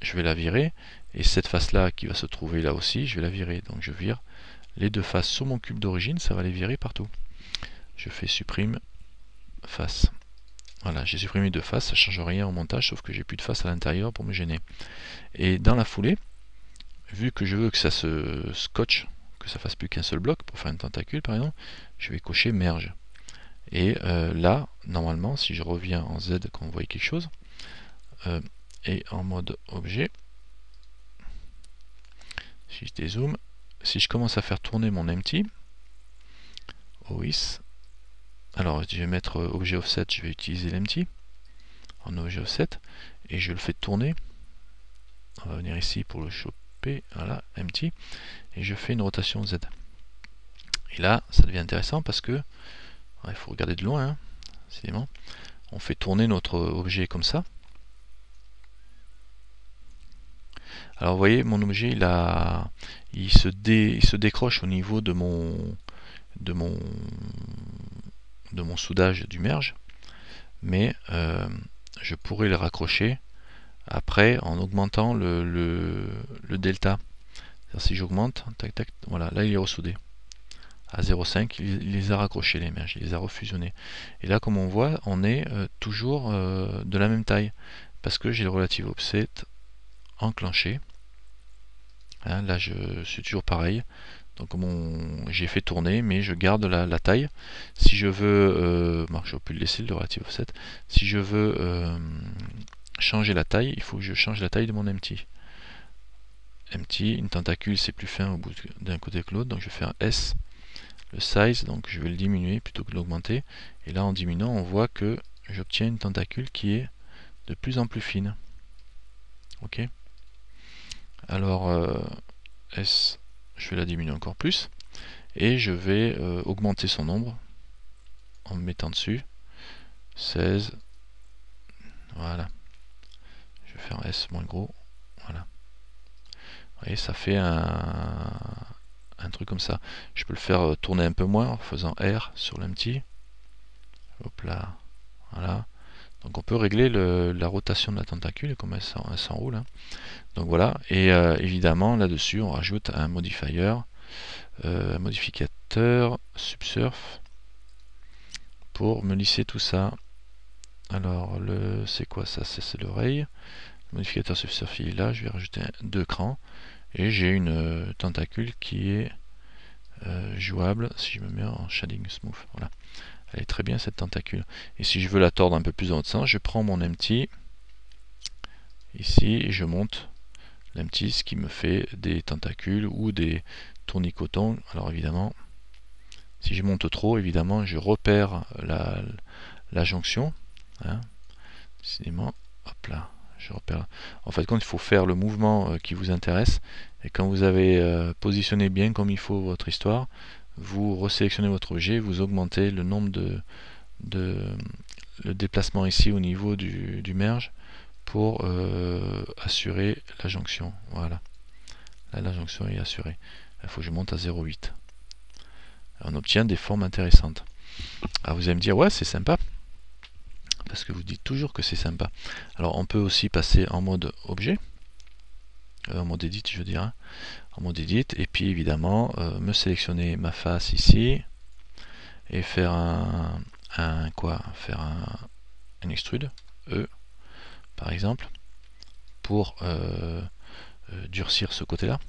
je vais la virer, et cette face là qui va se trouver là aussi, je vais la virer. Donc je vire les deux faces sur mon cube d'origine, ça va les virer partout. Je fais supprime face. Voilà, j'ai supprimé deux faces, ça ne change rien au montage, sauf que j'ai plus de face à l'intérieur pour me gêner. Et dans la foulée, vu que je veux que ça se scotche, que ça fasse plus qu'un seul bloc, pour faire une tentacule par exemple, je vais cocher merge. Et là, normalement, si je reviens en Z quand vous voyez quelque chose, et en mode objet, si je dézoome, si je commence à faire tourner mon empty, OIS, alors je vais mettre objet offset, je vais utiliser l'empty en objet offset, et je le fais tourner. On va venir ici pour le choper, voilà, empty, et je fais une rotation Z. Et là, ça devient intéressant parce que, il faut regarder de loin, hein, décidément. On fait tourner notre objet comme ça. Alors vous voyez, mon objet, il se décroche au niveau de mon soudage du merge, mais je pourrais le raccrocher après en augmentant le delta. Si j'augmente, tac tac, voilà, là il est ressoudé à 0,5, il les a raccrochés les merges, il les a refusionnés. Et là, comme on voit, on est toujours de la même taille, parce que j'ai le relative offset enclenché. Hein, là, je suis toujours pareil. Donc j'ai fait tourner, mais je garde la taille. Si je veux, je peux le laisser le relative offset. Si je veux changer la taille, il faut que je change la taille de mon empty. Empty, une tentacule, c'est plus fin au bout d'un côté que l'autre, donc je vais faire S. Le size, donc je vais le diminuer plutôt que de l'augmenter. Et là, en diminuant, on voit que j'obtiens une tentacule qui est de plus en plus fine. Ok. Alors S, je vais la diminuer encore plus, et je vais augmenter son nombre en me mettant dessus. 16. Voilà. Je vais faire S moins gros. Voilà. Vous voyez, ça fait un truc comme ça. Je peux le faire tourner un peu moins en faisant R sur l'empty. Hop là. Voilà. Donc on peut régler la rotation de la tentacule et comment elle s'enroule. Hein. Donc voilà. Et évidemment, là-dessus, on rajoute un modifier, un modificateur subsurf pour me lisser tout ça. Alors, c'est quoi ça? C'est l'oreille. modificateur surface là, je vais rajouter 2 crans et j'ai une tentacule qui est jouable si je me mets en shading smooth. Voilà, elle est très bien cette tentacule. Et si je veux la tordre un peu plus dans l'autre sens, je prends mon empty ici et je monte l'empty, ce qui me fait des tentacules ou des tournicotons. Alors évidemment, si je monte trop, évidemment, je repère la jonction. Hein, décidément, hop là, je repère. En fait, quand il faut faire le mouvement qui vous intéresse, et quand vous avez positionné bien comme il faut votre histoire, vous resélectionnez votre objet, vous augmentez le nombre le déplacement ici au niveau du merge pour assurer la jonction. Voilà, là la jonction est assurée. Il faut que je monte à 0,8. On obtient des formes intéressantes. Alors vous allez me dire, ouais, c'est sympa, parce que vous dites toujours que c'est sympa. Alors on peut aussi passer en mode objet, en mode edit je veux dire, hein, en mode edit, et puis évidemment me sélectionner ma face ici, et faire faire un extrude, E par exemple, pour durcir ce côté là.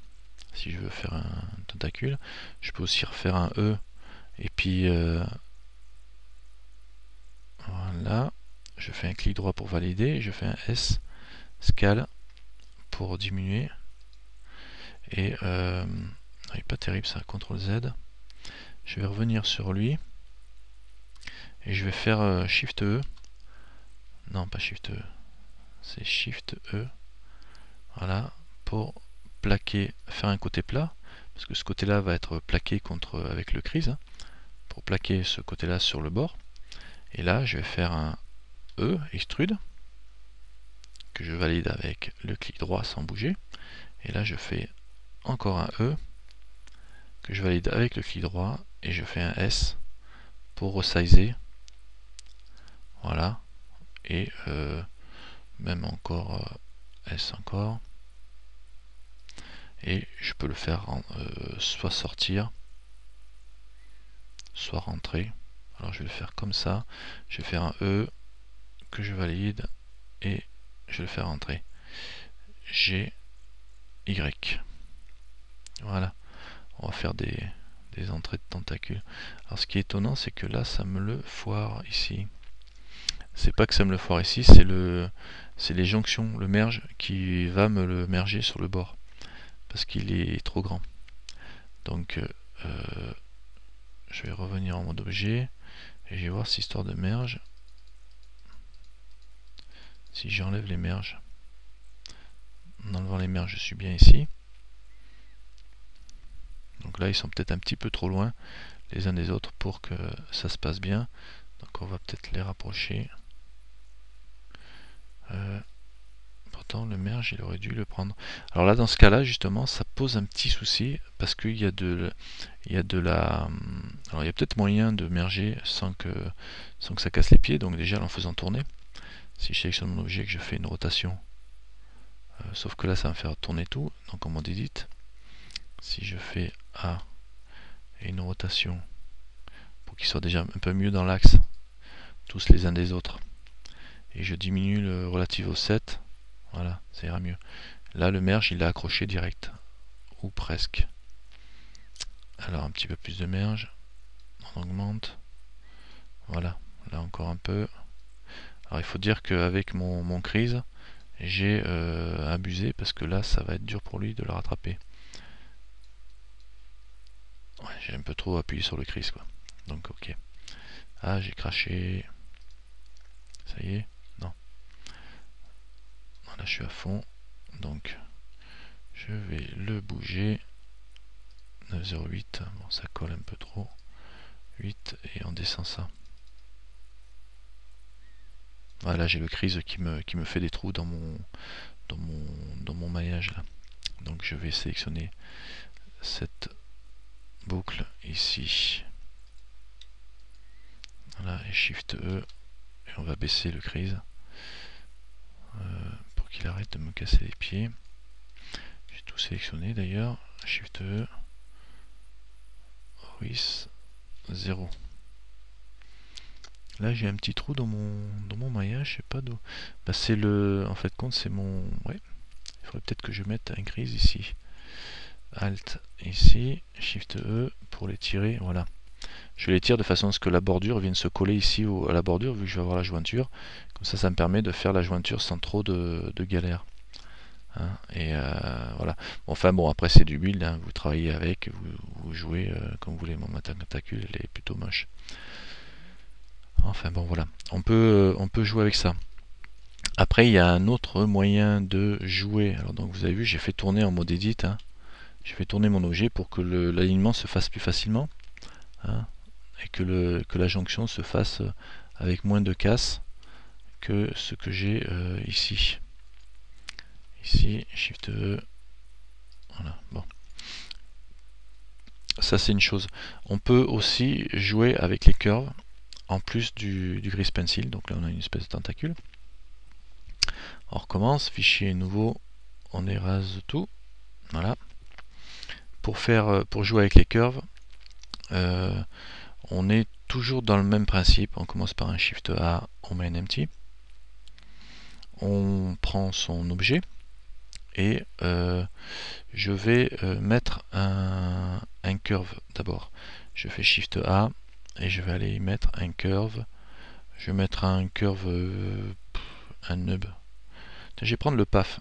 Si je veux faire un tentacule, je peux aussi refaire un E, et puis voilà, je fais un clic droit pour valider, je fais un S, scale pour diminuer, et il n'est pas terrible ça, CTRL Z. Je vais revenir sur lui, et je vais faire Shift E, non pas Shift E, c'est Shift E, voilà, pour plaquer, faire un côté plat, parce que ce côté là va être plaqué avec le crease, hein, pour plaquer ce côté là sur le bord, et là je vais faire un E, extrude, que je valide avec le clic droit sans bouger, et là je fais encore un E, que je valide avec le clic droit, et je fais un S pour resizer, voilà, et même encore S encore, et je peux le faire soit sortir, soit rentrer. Alors je vais le faire comme ça, je vais faire un E que je valide et je vais le faire rentrer. G, Y. Voilà, on va faire des entrées de tentacules. Alors ce qui est étonnant, c'est que là ça me le foire ici. C'est pas que ça me le foire ici, c'est les jonctions, le merge qui va me le merger sur le bord parce qu'il est trop grand. Donc je vais revenir en mode objet et je vais voir si histoire de merge, si j'enlève les merges, en enlevant les merges je suis bien ici. Donc là ils sont peut-être un petit peu trop loin les uns des autres pour que ça se passe bien, donc on va peut-être les rapprocher. Pourtant le merge il aurait dû le prendre. Alors là dans ce cas là justement ça pose un petit souci parce qu'il y a il y a peut-être moyen de merger sans que ça casse les pieds, donc déjà en faisant tourner. Si je sélectionne mon objet et que je fais une rotation, sauf que là ça va me faire tourner tout, donc en mode edit, si je fais A et une rotation pour qu'ils soient déjà un peu mieux dans l'axe, tous les uns des autres, et je diminue le relative offset, voilà, ça ira mieux. Là le merge il est accroché direct, ou presque. Alors un petit peu plus de merge, on augmente, voilà, là encore un peu. Alors il faut dire qu'avec mon crease, j'ai abusé parce que là ça va être dur pour lui de le rattraper. Ouais, j'ai un peu trop appuyé sur le crease quoi. Donc ok. Ah j'ai craché. Ça y est. Non. Là je suis à fond. Donc je vais le bouger. 9,08. Bon ça colle un peu trop. 8 et on descend ça. Voilà, j'ai le crease qui me fait des trous dans mon maillage là. Donc je vais sélectionner cette boucle ici. Voilà, et Shift E, et on va baisser le crease pour qu'il arrête de me casser les pieds. J'ai tout sélectionné d'ailleurs. Shift E, Ruiz 0. Là j'ai un petit trou dans mon maillage, je sais pas d'où. Bah, c'est le. En fait compte c'est mon. Ouais. Il faudrait peut-être que je mette un grise ici. Alt ici, Shift E pour les tirer, voilà. Je les tire de façon à ce que la bordure vienne se coller ici à la bordure, vu que je vais avoir la jointure. Comme ça me permet de faire la jointure sans trop de galère. Hein, et voilà. Enfin bon, après c'est du build, hein, vous travaillez avec, vous jouez comme vous voulez. Mon tentacule, elle est plutôt moche. Enfin bon, voilà. On peut jouer avec ça. Après, il y a un autre moyen de jouer. Alors donc vous avez vu, j'ai fait tourner en mode edit. Hein. J'ai fait tourner mon objet pour que l'alignement se fasse plus facilement. Hein, et que la jonction se fasse avec moins de casse que ce que j'ai ici. Ici, Shift E. Voilà, bon. Ça c'est une chose. On peut aussi jouer avec les curves en plus du grease pencil. Donc là on a une espèce de tentacule. On recommence, fichier nouveau, on érase tout. Voilà. Pour jouer avec les curves, on est toujours dans le même principe. On commence par un Shift A, on met un empty. On prend son objet et je vais mettre un curve d'abord. Je fais Shift A et je vais aller y mettre un curve. Je vais mettre un curve, un nub. Je vais prendre le PAF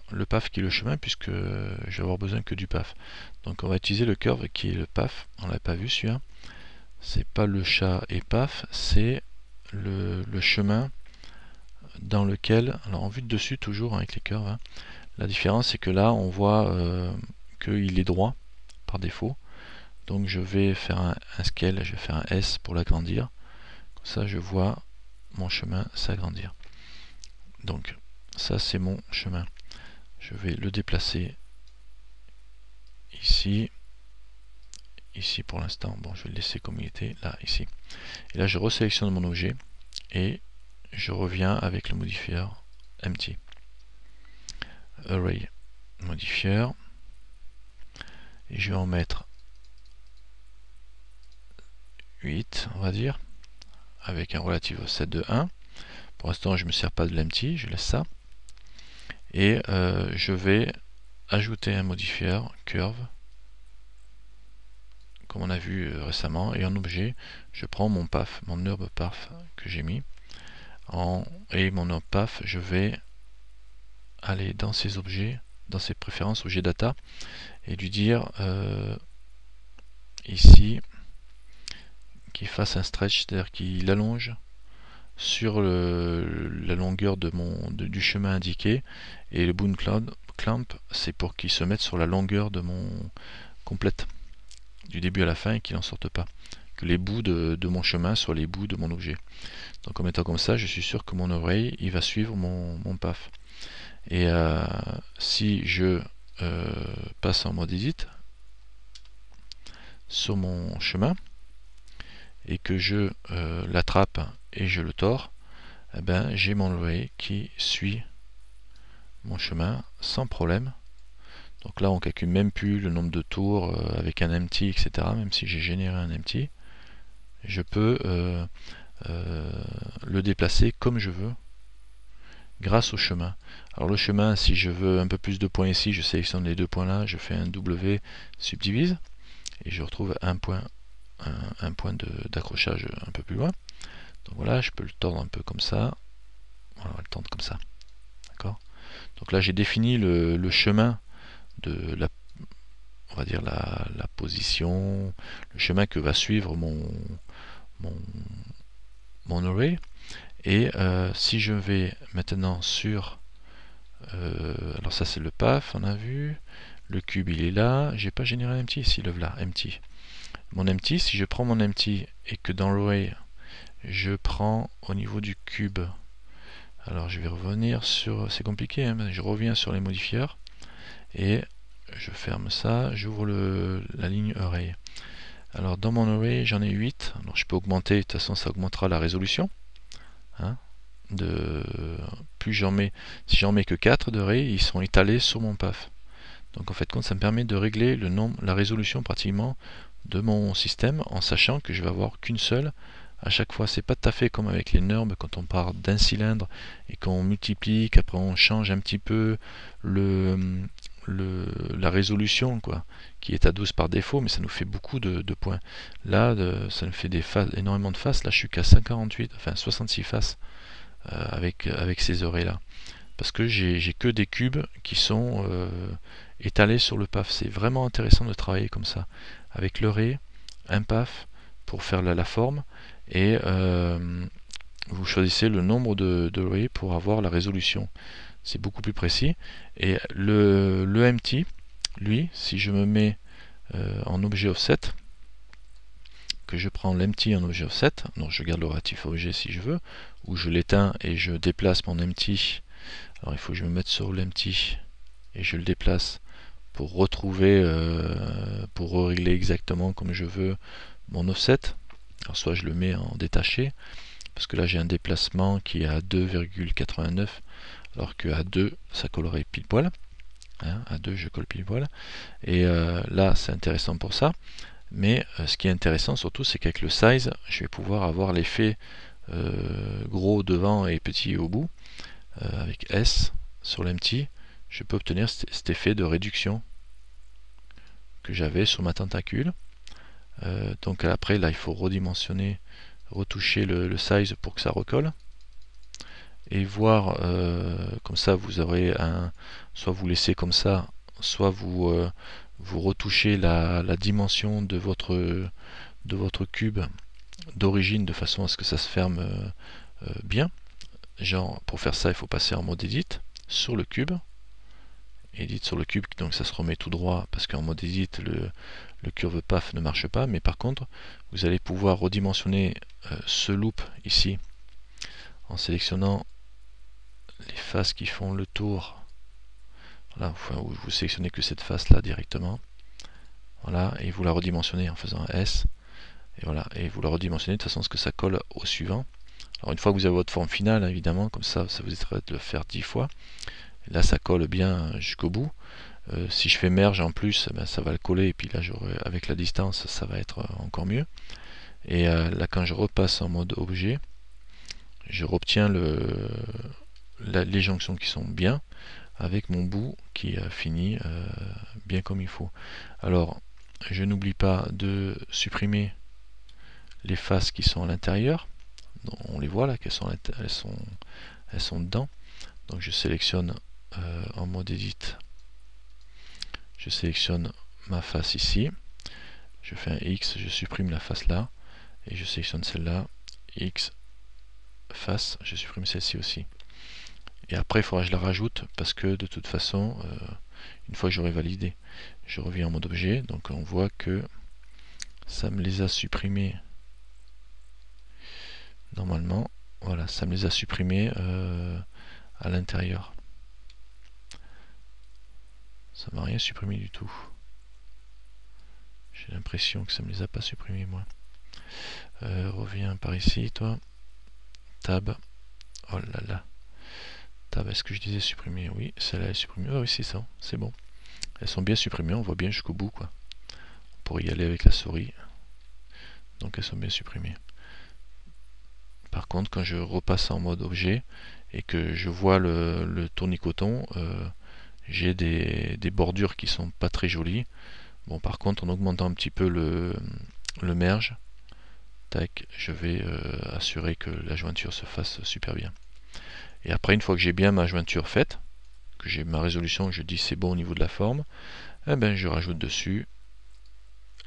qui est le chemin, puisque je vais avoir besoin que du PAF. Donc on va utiliser le curve qui est le PAF. On l'a pas vu celui-là. C'est pas le chat et PAF, c'est le chemin dans lequel, alors en vue de dessus toujours avec les curves, hein. La différence c'est que là on voit qu'il est droit par défaut. Donc je vais faire un scale, je vais faire un S pour l'agrandir. Comme ça je vois mon chemin s'agrandir. Donc ça c'est mon chemin. Je vais le déplacer ici. Ici pour l'instant, bon je vais le laisser comme il était, là, ici. Et là je resélectionne mon objet et je reviens avec le modifieur empty. Array modifieur. Et je vais en mettre 8, on va dire, avec un relative offset de 1. Pour l'instant je ne me sers pas de l'empty, je laisse ça. Et je vais ajouter un modifieur curve comme on a vu récemment, et en objet je prends mon PAF, mon herb PAF que j'ai mis et mon herb PAF, je vais aller dans ces objets, dans ces préférences objet data et lui dire ici qu'il fasse un stretch, c'est-à-dire qu'il allonge sur la longueur du chemin indiqué, et le bound clamp c'est pour qu'il se mette sur la longueur de mon complète du début à la fin et qu'il n'en sorte pas, que les bouts de mon chemin soient les bouts de mon objet. Donc en mettant comme ça, je suis sûr que mon array il va suivre mon PAF. Et si je passe en mode edit sur mon chemin et que je l'attrape et je le tords, eh ben, j'ai mon array qui suit mon chemin sans problème. Donc là on calcule même plus le nombre de tours avec un empty, etc. Même si j'ai généré un empty, je peux le déplacer comme je veux grâce au chemin. Alors le chemin, si je veux un peu plus de points ici, je sélectionne les deux points là, je fais un W subdivise et je retrouve un point d'accrochage un peu plus loin. Donc voilà, je peux le tordre un peu comme ça. Voilà, on va le tendre comme ça. D'accord. Donc là j'ai défini le chemin de on va dire la position, le chemin que va suivre mon array. Et si je vais maintenant sur alors ça c'est le PAF, on a vu, le cube il est là, j'ai pas généré un empty, ici le voilà, empty. Mon empty, si je prends mon empty et que dans l'array je prends au niveau du cube, alors je vais revenir sur, c'est compliqué, hein, je reviens sur les modifieurs et je ferme ça, j'ouvre la ligne array. Alors dans mon array j'en ai 8, alors je peux augmenter, de toute façon ça augmentera la résolution. Hein, plus j'en mets, si j'en mets que 4 de array, ils sont étalés sur mon PAF. Donc en fait ça me permet de régler la résolution pratiquement de mon système en sachant que je vais avoir qu'une seule à chaque fois. C'est pas tout à fait comme avec les NURB quand on part d'un cylindre et qu'on multiplie, qu'après on change un petit peu le, la résolution, quoi, qui est à 12 par défaut, mais ça nous fait beaucoup de points. Là, ça nous fait énormément de faces. Là, je suis qu'à 148, enfin 66 faces avec ces oreilles là. Parce que j'ai que des cubes qui sont étalés sur le PAF. C'est vraiment intéressant de travailler comme ça, avec le ray, un PAF pour faire la forme, et vous choisissez le nombre de rays pour avoir la résolution. C'est beaucoup plus précis. Et le empty, lui, si je me mets en objet offset, que je prends l'empty en objet offset, donc je garde le relatif objet si je veux, ou je l'éteins et je déplace mon empty. Alors il faut que je me mette sur l'empty et je le déplace pour retrouver, pour régler exactement comme je veux mon offset. Alors soit je le mets en détaché, parce que là j'ai un déplacement qui est à 2,89, alors que à 2 ça collerait pile poil. Hein, à 2 je colle pile poil. Et là c'est intéressant pour ça. Mais ce qui est intéressant surtout, c'est qu'avec le size, je vais pouvoir avoir l'effet gros devant et petit au bout. Avec S sur l'empty, je peux obtenir cet effet de réduction que j'avais sur ma tentacule. Donc après, là, il faut redimensionner, retoucher le size pour que ça recolle. Et voir, comme ça, vous aurez un... Soit vous laissez comme ça, soit vous retouchez la dimension de votre cube d'origine de façon à ce que ça se ferme bien. Genre, pour faire ça, il faut passer en mode edit sur le cube. Edit sur le cube, donc ça se remet tout droit parce qu'en mode edit, le curve PAF ne marche pas. Mais par contre, vous allez pouvoir redimensionner ce loop ici en sélectionnant les faces qui font le tour. Voilà, vous sélectionnez que cette face là directement. Voilà, et vous la redimensionnez en faisant un S. Et voilà, et vous la redimensionnez de façon à ce que ça colle au suivant. Alors une fois que vous avez votre forme finale, évidemment, comme ça vous évitera de le faire 10 fois. Et là ça colle bien jusqu'au bout. Si je fais merge en plus, ben, ça va le coller, et puis là avec la distance ça va être encore mieux. Et là quand je repasse en mode objet, je obtiens les jonctions qui sont bien, avec mon bout qui finit bien comme il faut. Alors je n'oublie pas de supprimer les faces qui sont à l'intérieur. On les voit là, elles sont dedans. Donc je sélectionne en mode edit, je sélectionne ma face ici, je fais un X, je supprime la face là, et je sélectionne celle-là, X, face, je supprime celle-ci aussi. Et après il faudra que je la rajoute, parce que de toute façon, une fois que j'aurai validé, je reviens en mode objet, donc on voit que ça me les a supprimés normalement. Voilà, ça me les a supprimés à l'intérieur. Ça m'a rien supprimé du tout. J'ai l'impression que ça me les a pas supprimés moi. Reviens par ici toi. Tab. Oh là là. Tab, est-ce que je disais supprimer? Oui, celle-là est supprimée. Ah oui, c'est ça, c'est bon. Elles sont bien supprimées, on voit bien jusqu'au bout quoi. On pourrait y aller avec la souris. Donc elles sont bien supprimées. Par contre, quand je repasse en mode objet et que je vois le tournicoton, j'ai des bordures qui sont pas très jolies. Bon, par contre, en augmentant un petit peu le merge, tac, je vais assurer que la jointure se fasse super bien. Et après, une fois que j'ai bien ma jointure faite, que j'ai ma résolution, que je dis c'est bon au niveau de la forme, eh ben, je rajoute dessus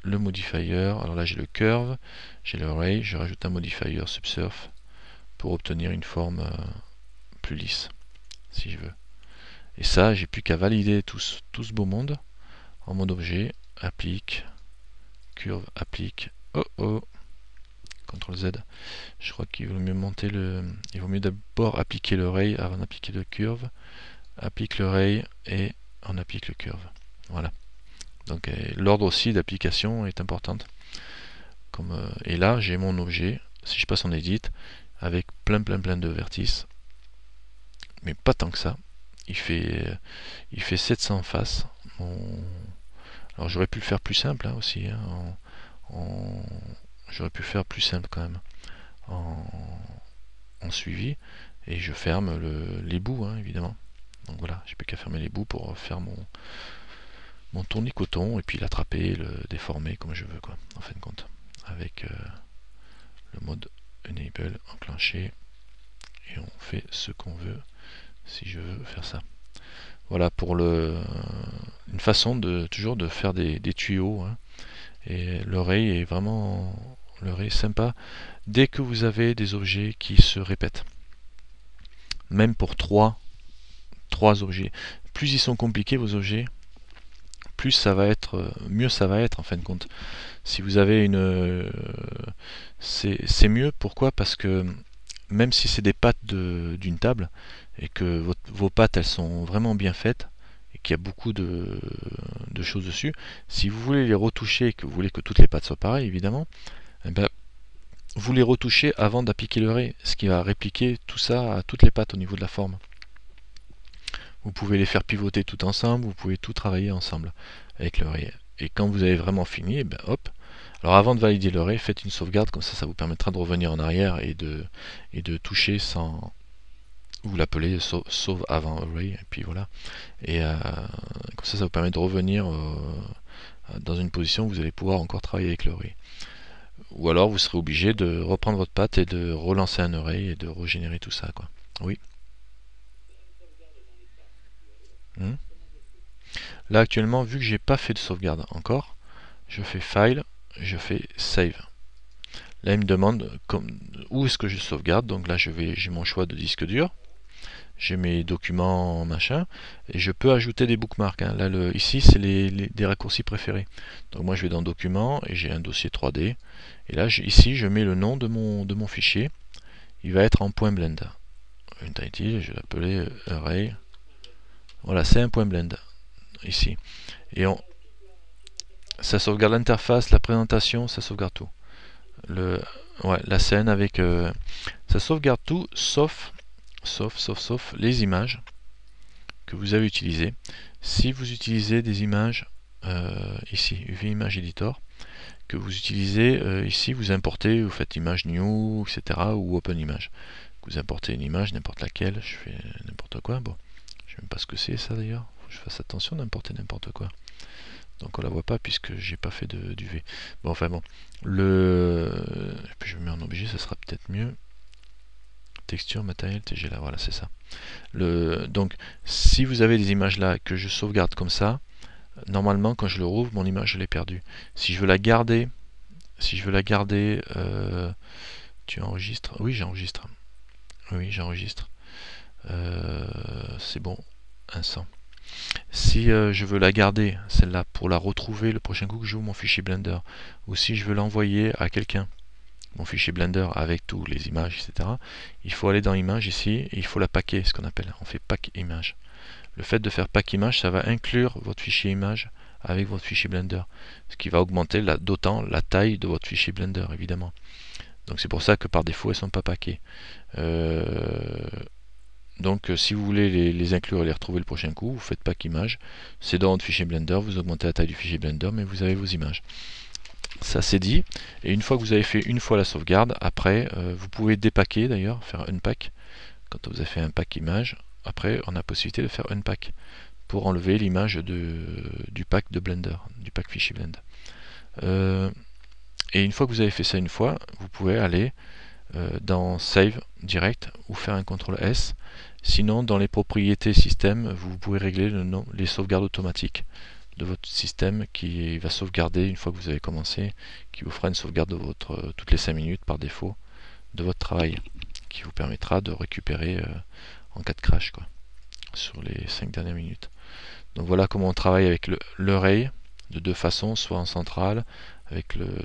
le modifier. Alors là, j'ai le curve, j'ai le ray, je rajoute un modifier subsurf pour obtenir une forme plus lisse, si je veux. Et ça, j'ai plus qu'à valider tout ce beau monde en mode objet, applique, curve, applique, oh oh, CTRL Z. Je crois qu'il vaut mieux monter il vaut mieux d'abord appliquer le ray avant d'appliquer le curve. Applique le ray et on applique le curve. Voilà. Donc l'ordre aussi d'application est importante. Et là j'ai mon objet, si je passe en edit, avec plein de vertices, mais pas tant que ça. Il fait 700 faces. Alors j'aurais pu le faire plus simple hein, aussi. Hein, j'aurais pu faire plus simple quand même. en, en suivi, et je ferme les bouts, hein, évidemment. Donc voilà, j'ai plus qu'à fermer les bouts pour faire mon tournicoton et puis l'attraper, le déformer comme je veux, quoi, en fin de compte, avec le mode enable enclenché, et on fait ce qu'on veut si je veux faire ça. Voilà pour une façon de toujours de faire des tuyaux, hein. Et l'oreille est vraiment sympa dès que vous avez des objets qui se répètent. Même pour trois objets. Plus ils sont compliqués vos objets, plus ça va être, mieux ça va être en fin de compte. Si vous avez c'est mieux, pourquoi? Parce que même si c'est des pattes d'une table, et que vos pattes elles sont vraiment bien faites, et qu'il y a beaucoup de choses dessus, si vous voulez les retoucher et que vous voulez que toutes les pattes soient pareilles, évidemment, eh ben, vous les retouchez avant d'appliquer le ray, ce qui va répliquer tout ça à toutes les pattes au niveau de la forme. Vous pouvez les faire pivoter tout ensemble, vous pouvez tout travailler ensemble avec le ray. Et quand vous avez vraiment fini, eh ben, hop. Alors avant de valider le ray, faites une sauvegarde, comme ça vous permettra de revenir en arrière et de toucher sans... Vous l'appelez sauve avant array, et puis voilà. Et comme ça vous permet de revenir dans une position où vous allez pouvoir encore travailler avec le ray. Ou alors vous serez obligé de reprendre votre patte et de relancer un array et de régénérer tout ça, quoi. Oui. Hmm. Là actuellement, vu que j'ai pas fait de sauvegarde encore, je fais File, je fais Save. Là il me demande où est-ce que je sauvegarde, donc là j'ai mon choix de disque dur, j'ai mes documents machin, et je peux ajouter des bookmarks, hein. Là ici c'est des raccourcis préférés. Donc moi je vais dans Documents et j'ai un dossier 3D, et là ici je mets le nom de mon fichier, il va être en .blend. Une title, je vais l'appeler array. Voilà, c'est un .blend ici. Et ça sauvegarde l'interface, la présentation, ça sauvegarde tout. La scène avec... ça sauvegarde tout sauf les images que vous avez utilisées. Si vous utilisez des images, ici, UV Image Editor, que vous utilisez ici, vous importez, vous faites image new, etc. ou open image. Vous importez une image, n'importe laquelle, je fais n'importe quoi. Bon, je ne sais même pas ce que c'est ça d'ailleurs. Faut que je fasse attention d'importer n'importe quoi. Donc on la voit pas puisque j'ai pas fait d'UV. Bon, enfin bon. Je mets en objet, ça sera peut-être mieux. Texture, matériel, TG là, voilà, c'est ça. Donc, si vous avez des images là que je sauvegarde comme ça, normalement quand je le rouvre, mon image je l'ai perdue. Si je veux la garder, tu enregistres? Oui, j'enregistre. Oui, j'enregistre. C'est bon, 100. Si je veux la garder, celle-là, pour la retrouver le prochain coup que j'ouvre mon fichier Blender, ou si je veux l'envoyer à quelqu'un, mon fichier Blender avec toutes les images, etc., il faut aller dans Images ici, et il faut la packer, ce qu'on appelle, on fait Pack Image. Le fait de faire Pack Image, ça va inclure votre fichier image avec votre fichier Blender, ce qui va augmenter d'autant la taille de votre fichier Blender, évidemment. Donc c'est pour ça que par défaut, elles ne sont pas packées. Donc si vous voulez les inclure et les retrouver le prochain coup, vous faites Pack Image, c'est dans votre fichier Blender, vous augmentez la taille du fichier Blender, mais vous avez vos images. Ça c'est dit, et une fois que vous avez fait une fois la sauvegarde, après vous pouvez dépacker d'ailleurs, faire unpack. Quand vous avez fait un pack image, après on a la possibilité de faire unpack pour enlever l'image du pack de Blender, du pack fichier Blend. Et une fois que vous avez fait ça une fois, vous pouvez aller dans Save direct ou faire un CTRL S. Sinon, dans les propriétés système, vous pouvez régler les sauvegardes automatiques de votre système qui va sauvegarder une fois que vous avez commencé, qui vous fera une sauvegarde de toutes les 5 minutes par défaut de votre travail, qui vous permettra de récupérer en cas de crash, quoi, sur les 5 dernières minutes. Donc voilà comment on travaille avec l'array de deux façons, soit en centrale,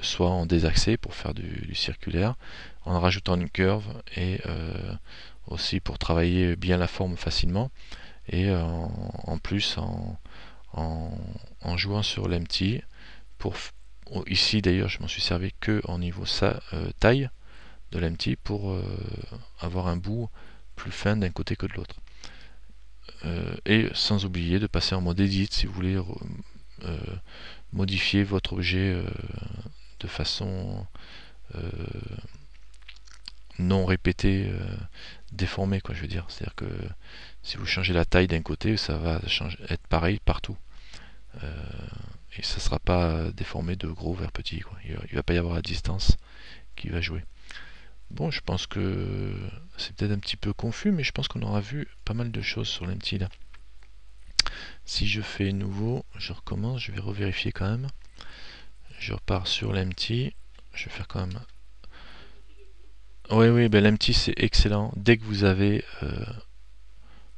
soit en désaxé pour faire du circulaire, en rajoutant une curve, et aussi pour travailler bien la forme facilement, et en plus en jouant sur l'empty. Ici d'ailleurs je m'en suis servi que en niveau taille de l'empty pour avoir un bout plus fin d'un côté que de l'autre. Et sans oublier de passer en mode edit si vous voulez modifier votre objet de façon non répété, déformé, quoi, je veux dire. C'est-à-dire que si vous changez la taille d'un côté, ça va être pareil partout. Et ça ne sera pas déformé de gros vers petit, quoi. Il ne va pas y avoir la distance qui va jouer. Bon, je pense que c'est peut-être un petit peu confus, mais je pense qu'on aura vu pas mal de choses sur l'empty là. Si je fais nouveau, je recommence, je vais revérifier quand même. Je repars sur l'empty. Je vais faire quand même. Oui, ben l'empty c'est excellent dès que vous avez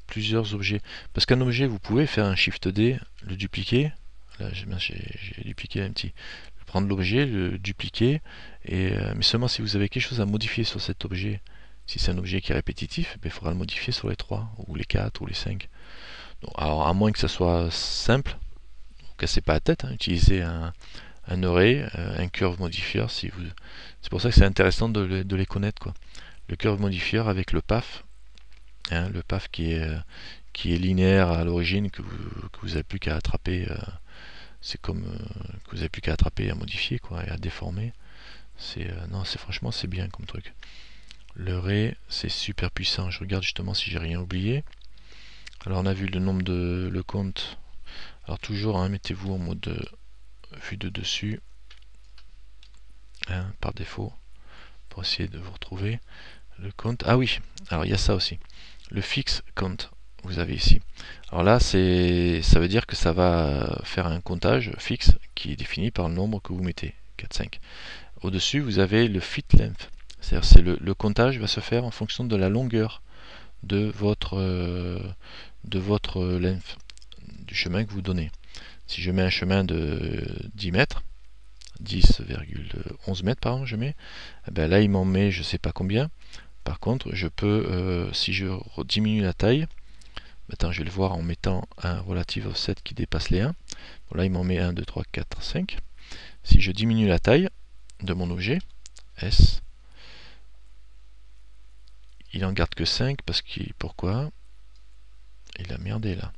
plusieurs objets. Parce qu'un objet, vous pouvez faire un Shift D, le dupliquer. Là, j'ai dupliqué l'empty. Prendre l'objet, le dupliquer, mais seulement si vous avez quelque chose à modifier sur cet objet. Si c'est un objet qui est répétitif, il faudra le modifier sur les 3, ou les 4, ou les 5. Donc, alors, à moins que ça soit simple, ne vous cassez pas la tête, hein, utilisez un array, un curve modifier. C'est pour ça que c'est intéressant de les connaître, quoi. Le curve modifier avec le path, hein, le path qui est linéaire à l'origine, que vous n'avez plus qu'à attraper. C'est comme que vous n'avez plus qu'à attraper et à modifier, quoi, et à déformer. Non, franchement c'est bien comme truc. Le array c'est super puissant. Je regarde justement si j'ai rien oublié. Alors on a vu le nombre de le compte. Alors toujours, hein, mettez-vous en mode vue de dessus, hein, par défaut, pour essayer de vous retrouver. Le compte. Ah oui, alors il y a ça aussi. Le fixe compte. Vous avez ici. Alors là, ça veut dire que ça va faire un comptage fixe qui est défini par le nombre que vous mettez, 4, 5. Au-dessus, vous avez le fit length. C'est-à-dire le comptage va se faire en fonction de la longueur de votre length, du chemin que vous donnez. Si je mets un chemin de 10 mètres, 10,11 mètres par exemple, je mets, eh ben là il m'en met je sais pas combien. Par contre, je peux, si je diminue la taille, maintenant je vais le voir en mettant un relative offset qui dépasse les 1. Bon, là il m'en met 1, 2, 3, 4, 5. Si je diminue la taille de mon objet, S, il en garde que 5 parce qu'il. Pourquoi? Il a merdé là.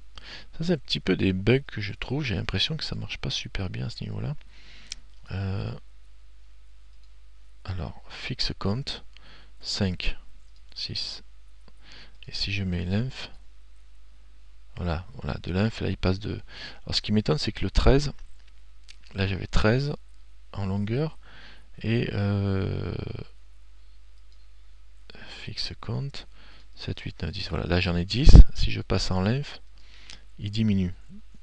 Ça c'est un petit peu des bugs que je trouve, j'ai l'impression que ça marche pas super bien à ce niveau là. Alors, fixe compte, 5, 6. Et si je mets length, voilà, de length, là il passe de. Alors ce qui m'étonne c'est que le 13, là j'avais 13 en longueur, et fixe compte, 7, 8, 9, 10, voilà, là j'en ai 10, si je passe en length, il diminue.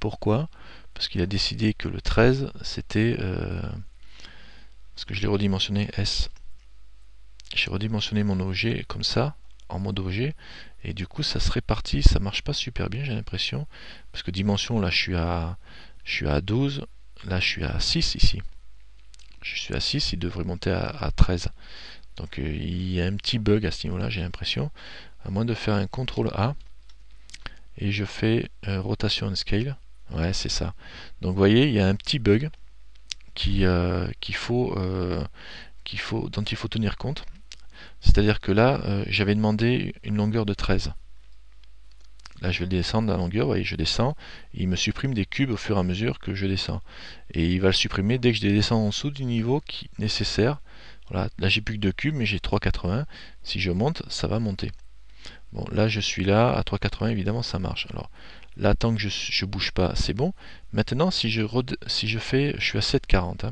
Pourquoi? Parce qu'il a décidé que le 13 c'était, parce que je l'ai redimensionné S, j'ai redimensionné mon objet comme ça, en mode objet, et du coup ça se répartit, ça marche pas super bien j'ai l'impression, parce que dimension là je suis à 12, là je suis à 6 ici, je suis à 6, il devrait monter à 13, donc il y a un petit bug à ce niveau là j'ai l'impression, à moins de faire un CTRL A, et je fais rotation and scale, ouais c'est ça, donc vous voyez il y a un petit bug dont il faut tenir compte. C'est-à-dire que là, j'avais demandé une longueur de 13. Là, je vais descendre la longueur, vous voyez, je descends, et il me supprime des cubes au fur et à mesure que je descends. Et il va le supprimer dès que je descends en dessous du niveau nécessaire. Voilà, là, j'ai plus que 2 cubes, mais j'ai 3,80. Si je monte, ça va monter. Bon, là, je suis là, à 3,80, évidemment, ça marche. Alors, là, tant que je bouge pas, c'est bon. Maintenant, si je fais, je suis à 7,40. Hein.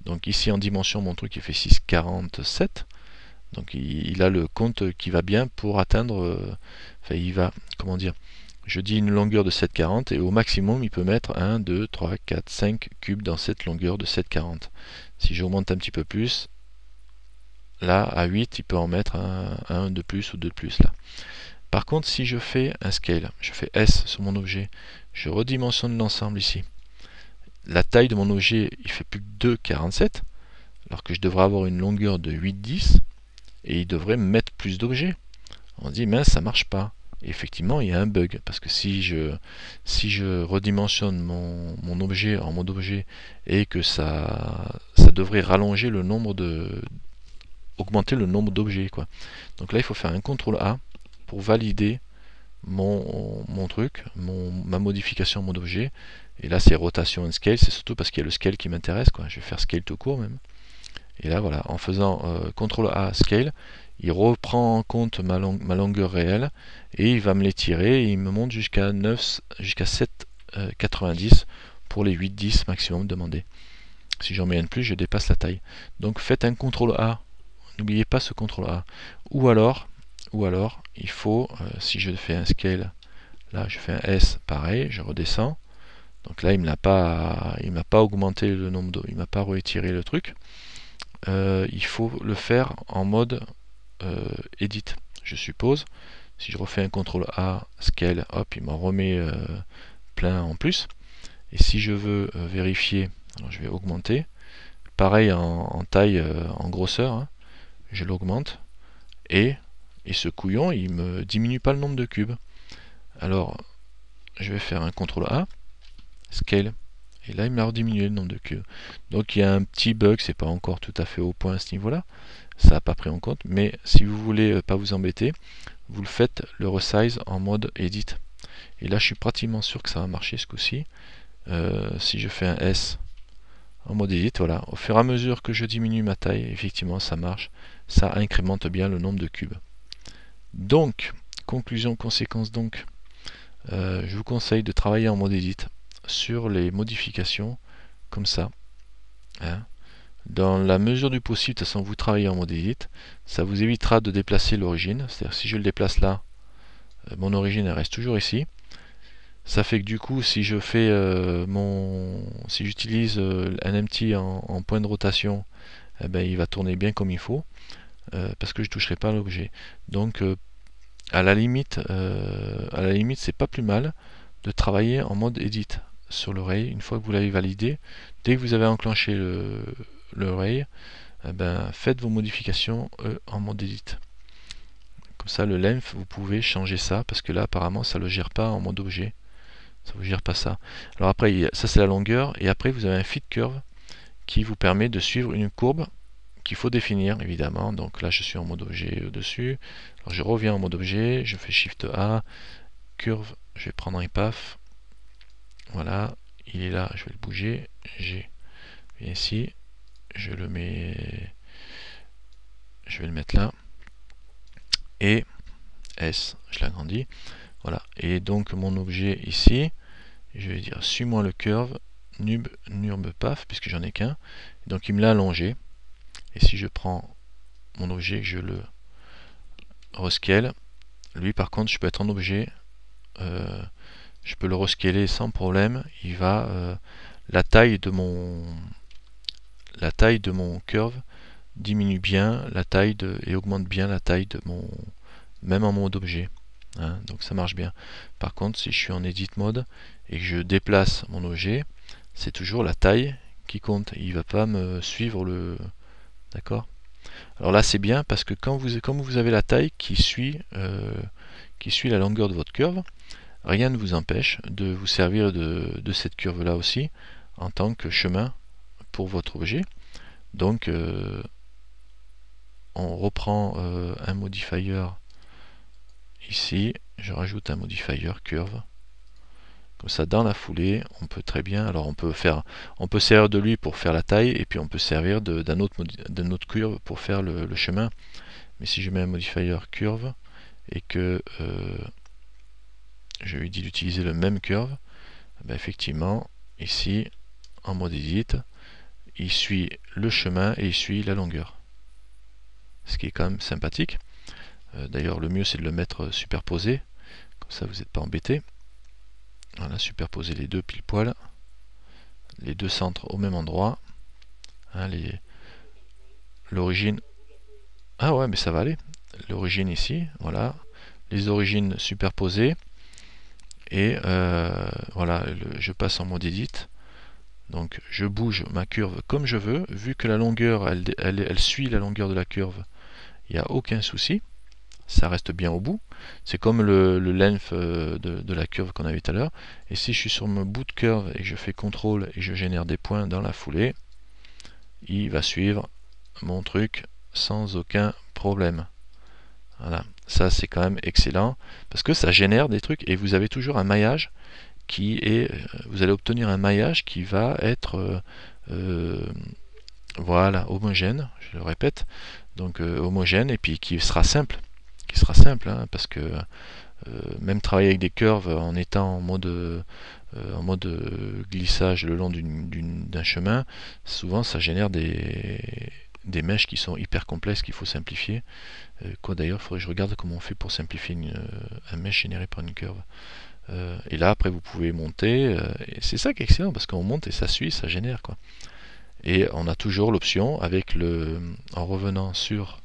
Donc ici, en dimension, mon truc, il fait 6,47. Donc il a le compte qui va bien pour atteindre, enfin il va, comment dire, je dis une longueur de 7,40 et au maximum il peut mettre 1, 2, 3, 4, 5 cubes dans cette longueur de 7,40. Si j'augmente un petit peu plus, là à 8 il peut en mettre un de plus ou 2 de plus là. Par contre si je fais un scale, je fais S sur mon objet, je redimensionne l'ensemble ici. La taille de mon objet il fait plus que 2,47 alors que je devrais avoir une longueur de 8,10. Et il devrait mettre plus d'objets. On dit mince ça marche pas. Et effectivement il y a un bug parce que si je redimensionne mon objet en mode objet et que ça devrait rallonger le nombre augmenter le nombre d'objets quoi. Donc là il faut faire un CTRL A pour valider mon truc, ma modification en mode objet. Et là c'est rotation and scale, c'est surtout parce qu'il y a le scale qui m'intéresse quoi. Je vais faire scale tout court même. Et là voilà, en faisant CTRL A scale, il reprend en compte ma longueur réelle et il va me les tirer et il me monte jusqu'à 7,90 pour les 8-10 maximum demandés. Si j'en mets un de plus, je dépasse la taille. Donc faites un CTRL A. N'oubliez pas ce CTRL A. Ou alors il faut, si je fais un scale, là je fais un S, pareil, je redescends. Donc là il m'a pas augmenté le nombre de, il m'a pas retiré le truc. Il faut le faire en mode edit. Je suppose. Si je refais un CTRL A, scale, hop, il m'en remet plein en plus. Et si je veux vérifier, alors je vais augmenter. Pareil en taille, en grosseur, hein, je l'augmente. Et ce couillon, il me diminue pas le nombre de cubes. Alors, je vais faire un CTRL A, scale, et là il m'a rediminué le nombre de cubes. Donc il y a un petit bug, c'est pas encore tout à fait au point à ce niveau-là, ça n'a pas pris en compte, mais si vous voulez pas vous embêter, vous le faites le resize en mode edit. Et là je suis pratiquement sûr que ça va marcher ce coup-ci. Si je fais un S en mode edit, voilà, au fur et à mesure que je diminue ma taille, effectivement ça marche, ça incrémente bien le nombre de cubes. Donc, conclusion, conséquence donc, je vous conseille de travailler en mode edit sur les modifications comme ça. Hein. Dans la mesure du possible, de toute façon, vous travaillez en mode edit, ça vous évitera de déplacer l'origine. C'est-à-dire si je le déplace là, mon origine elle reste toujours ici. Ça fait que du coup, si je fais si j'utilise un empty en point de rotation, eh ben, il va tourner bien comme il faut, parce que je ne toucherai pas l'objet. Donc à la limite, c'est pas plus mal de travailler en mode edit sur le ray. Une fois que vous l'avez validé, dès que vous avez enclenché le ray, eh ben, faites vos modifications en mode edit. Comme ça, le length, vous pouvez changer ça, parce que là, apparemment, ça ne le gère pas en mode objet. Ça ne vous gère pas ça. Alors après, ça c'est la longueur, et après vous avez un fit curve qui vous permet de suivre une courbe qu'il faut définir évidemment. Donc là je suis en mode objet dessus. Alors je reviens en mode objet, je fais Shift A, curve, je vais prendre un path. Voilà, il est là, je vais le bouger. G, et ici, je le mets, je vais le mettre là. Et S, je l'agrandis. Voilà, et donc mon objet ici, je vais dire suis-moi le curve, nurb path, puisque j'en ai qu'un. Donc il me l'a allongé. Et si je prends mon objet, que je le rescale, lui par contre, je peux être en objet, je peux le rescaler sans problème. Il va, la taille de mon curve diminue bien et augmente bien la taille de mon, même en mode objet. Hein, donc ça marche bien. Par contre, si je suis en edit mode et que je déplace mon objet, c'est toujours la taille qui compte. Il va pas me suivre le... D'accord? Alors là c'est bien parce que comme vous avez la taille qui suit la longueur de votre curve, rien ne vous empêche de vous servir de cette curve là aussi en tant que chemin pour votre objet. Donc on reprend un modifier ici, je rajoute un modifier curve. Comme ça, dans la foulée, on peut très bien, alors on peut servir de lui pour faire la taille, et puis on peut servir d'un autre curve pour faire le chemin. Mais si je mets un modifier curve et que je lui dis d'utiliser le même curve, ben effectivement, ici, en mode edit, il suit le chemin et il suit la longueur. Ce qui est quand même sympathique. D'ailleurs, le mieux c'est de le mettre superposé, comme ça vous n'êtes pas embêté. Voilà, superposer les deux pile poil, les deux centres au même endroit. Hein, l'origine. Ah ouais, mais ça va aller. L'origine ici, voilà. Les origines superposées. Et voilà, je passe en mode edit. Donc je bouge ma curve comme je veux. Vu que la longueur, elle suit la longueur de la curve, il n'y a aucun souci. Ça reste bien au bout. C'est comme le length de la curve qu'on avait tout à l'heure. Et si je suis sur mon bout de curve et que je fais CTRL et je génère des points dans la foulée, il va suivre mon truc sans aucun problème. Voilà, ça c'est quand même excellent parce que ça génère des trucs et vous avez toujours un maillage vous allez obtenir un maillage qui va être Voilà, homogène, je le répète. Donc homogène et puis qui sera simple. Hein, parce que même travailler avec des curves en étant en mode glissage le long d'un chemin, souvent ça génère des mèches qui sont hyper complexes qu'il faut simplifier. Quoi d'ailleurs, il faudrait que je regarde comment on fait pour simplifier un mesh généré par une curve. Et là après vous pouvez monter, et c'est ça qui est excellent parce qu'on monte et ça suit, ça génère quoi. Et on a toujours l'option avec en revenant sur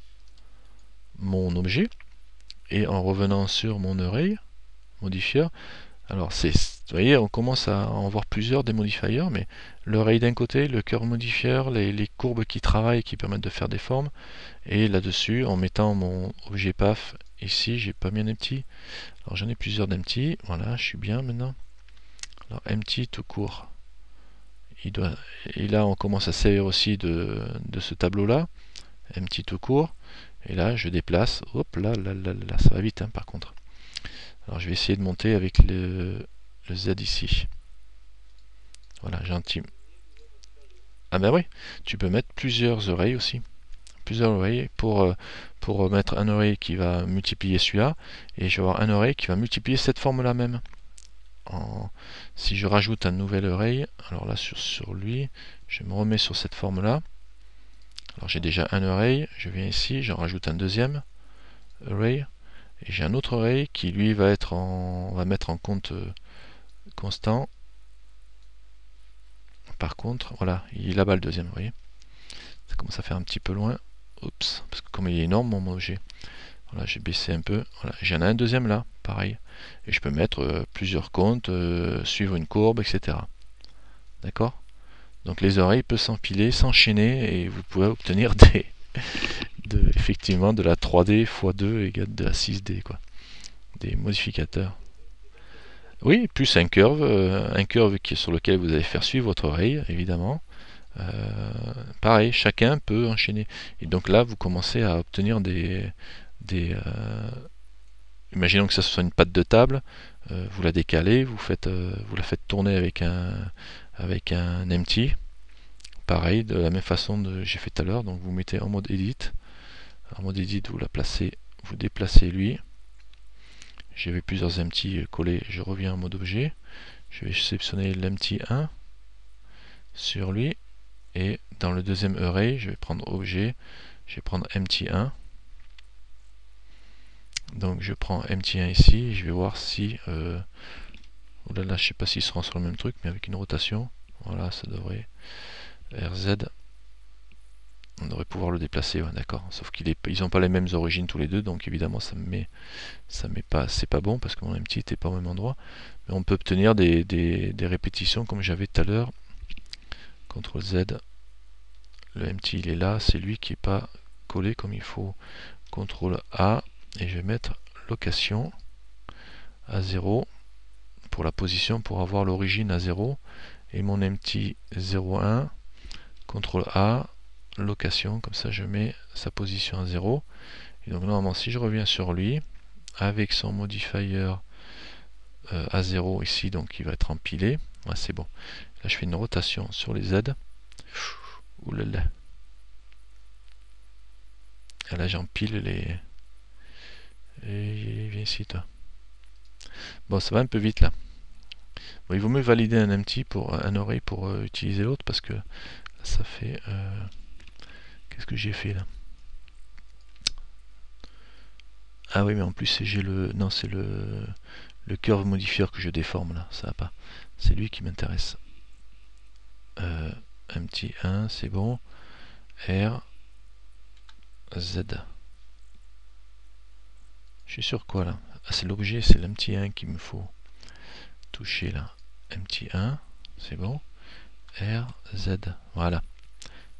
mon objet et en revenant sur mon array modifier. Alors vous voyez, on commence à en voir plusieurs des modifiers, mais l'array d'un côté, le curve modifier, les courbes qui travaillent qui permettent de faire des formes, et là-dessus en mettant mon objet path ici, j'ai pas mis un empty. Alors j'en ai plusieurs d'empty, voilà, je suis bien maintenant. Alors empty tout court. Et là on commence à servir aussi de ce tableau là, empty tout court. Et là je déplace, hop là, ça va vite hein, par contre. Alors je vais essayer de monter avec le Z ici. Voilà, gentil. Ah ben oui, tu peux mettre plusieurs oreilles aussi. Plusieurs oreilles pour mettre un oreille qui va multiplier celui-là. Et je vais avoir un oreille qui va multiplier cette forme-là même. Si je rajoute un nouvel oreille, alors là sur lui, je me remets sur cette forme-là. Alors j'ai déjà un oreille, je viens ici, j'en rajoute un deuxième array. Et j'ai un autre oreille qui lui va mettre en compte constant. Par contre, voilà, il est là-bas le deuxième, vous voyez. Ça commence à faire un petit peu loin. Oups, parce que comme il est énorme mon objet. Voilà, j'ai baissé un peu. Voilà, j'en ai un deuxième là, pareil. Et je peux mettre plusieurs comptes, suivre une courbe, etc. D'accord? Donc les oreilles peuvent s'empiler, s'enchaîner, et vous pouvez obtenir effectivement de la 3D x2 égale de la 6D, quoi. Des modificateurs. Oui, plus un curve sur lequel vous allez faire suivre votre oreille, évidemment. Pareil, chacun peut enchaîner. Et donc là, vous commencez à obtenir imaginons que ça soit une patte de table, vous la décalez, vous la faites tourner avec un empty. Pareil, de la même façon que j'ai fait tout à l'heure. Donc vous mettez en mode edit. En mode edit, vous déplacez lui. J'avais plusieurs empty collés, je reviens en mode objet. Je vais sélectionner l'empty 1 sur lui. Et dans le deuxième array, je vais prendre objet, je vais prendre empty 1. Donc je prends empty 1 ici, et je vais voir si... oh là là, je sais pas s'ils seront sur le même truc, mais avec une rotation, voilà, ça devrait... RZ, on devrait pouvoir le déplacer, ouais, d'accord. Sauf qu'ils n'ont pas les mêmes origines tous les deux, donc évidemment ça met pas, c'est pas bon parce que mon empty n'était pas au même endroit. Mais on peut obtenir des répétitions comme j'avais tout à l'heure. CTRL Z, le empty il est là, c'est lui qui n'est pas collé comme il faut. CTRL A, et je vais mettre location à 0 pour la position, pour avoir l'origine à 0. Et mon empty 01, CTRL A, location, comme ça je mets sa position à 0. Et donc normalement si je reviens sur lui, avec son modifier à 0 ici, donc il va être empilé, ouais, c'est bon. Là je fais une rotation sur les Z. Oulala. Et là j'empile les... Et viens ici toi. Bon, ça va un peu vite là. Bon, il vaut mieux valider un empty pour un oreille pour utiliser l'autre parce que là, ça fait... qu'est-ce que j'ai fait là? Ah oui, mais en plus j'ai le... Non, c'est le curve modifier que je déforme là, ça va pas. C'est lui qui m'intéresse. Empty 1, c'est bon. R, Z. Je suis sur quoi là? Ah, c'est l'objet, c'est l'empty 1 qu'il me faut toucher là. Empty 1, c'est bon. R, Z, voilà.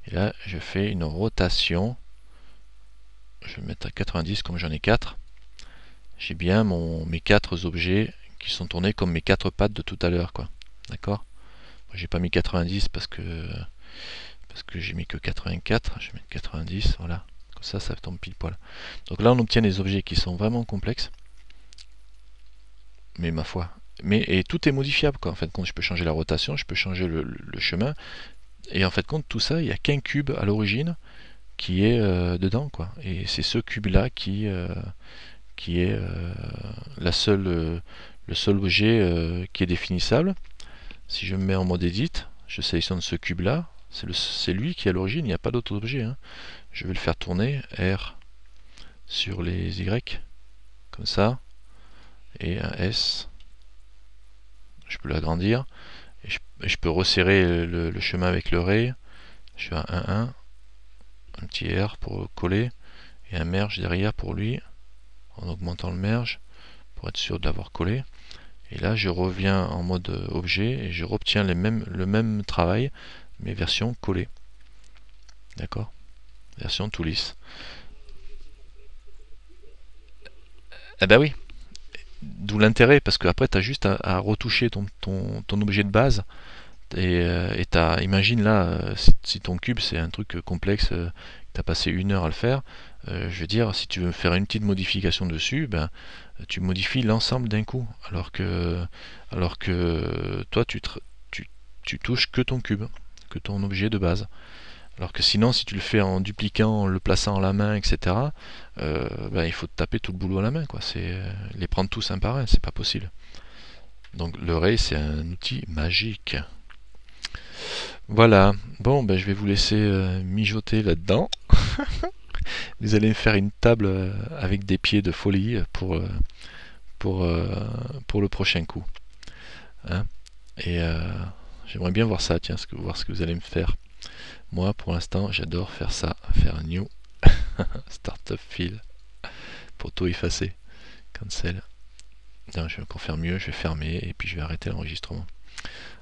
Et là, je fais une rotation. Je vais mettre à 90 comme j'en ai 4. J'ai bien mes 4 objets qui sont tournés comme mes 4 pattes de tout à l'heure, quoi. D'accord? J'ai pas mis 90 parce que j'ai mis que 84. Je vais mettre 90, voilà. Comme ça tombe pile poil. Donc là, on obtient des objets qui sont vraiment complexes. Mais ma foi. Et tout est modifiable, quoi. En fin de compte, je peux changer la rotation, je peux changer le chemin. Et en fait compte tout ça, il n'y a qu'un cube à l'origine qui est dedans, quoi. Et c'est ce cube là qui est le seul objet qui est définissable. Si je me mets en mode edit, je sélectionne ce cube là, c'est lui qui est à l'origine, il n'y a pas d'autre objet, hein. Je vais le faire tourner, R sur les Y, comme ça, et un S, je peux l'agrandir, et je peux resserrer le chemin avec le ray, je fais un petit R pour coller, et un merge derrière pour lui, en augmentant le merge, pour être sûr de l'avoir collé. Et là je reviens en mode objet, et je obtiens le même travail, mais version collée. D'accord? Version tout lisse. Eh ben oui, d'où l'intérêt, parce qu'après tu as juste à retoucher ton objet de base. Et imagine là, si ton cube c'est un truc complexe, tu as passé 1 heure à le faire, je veux dire, si tu veux faire une petite modification dessus, ben, tu modifies l'ensemble d'un coup, alors que toi tu touches que ton cube, que ton objet de base. Alors que sinon, si tu le fais en dupliquant, en le plaçant à la main, etc., ben, il faut te taper tout le boulot à la main, quoi. C'est les prendre tous un par un, c'est pas possible. Donc le ray c'est un outil magique. Voilà, bon, ben, je vais vous laisser mijoter là-dedans. Vous allez me faire une table avec des pieds de folie pour, euh, pour le prochain coup, hein. Et j'aimerais bien voir ça, tiens, voir ce que vous allez me faire. Moi, pour l'instant, j'adore faire ça, faire un new startup fill pour tout effacer. Cancel. Non, je vais encore faire mieux, je vais fermer et puis je vais arrêter l'enregistrement.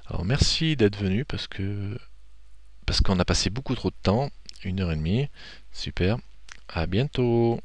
Alors merci d'être venu parce qu'on a passé beaucoup trop de temps, 1 heure et demie. Super. À bientôt.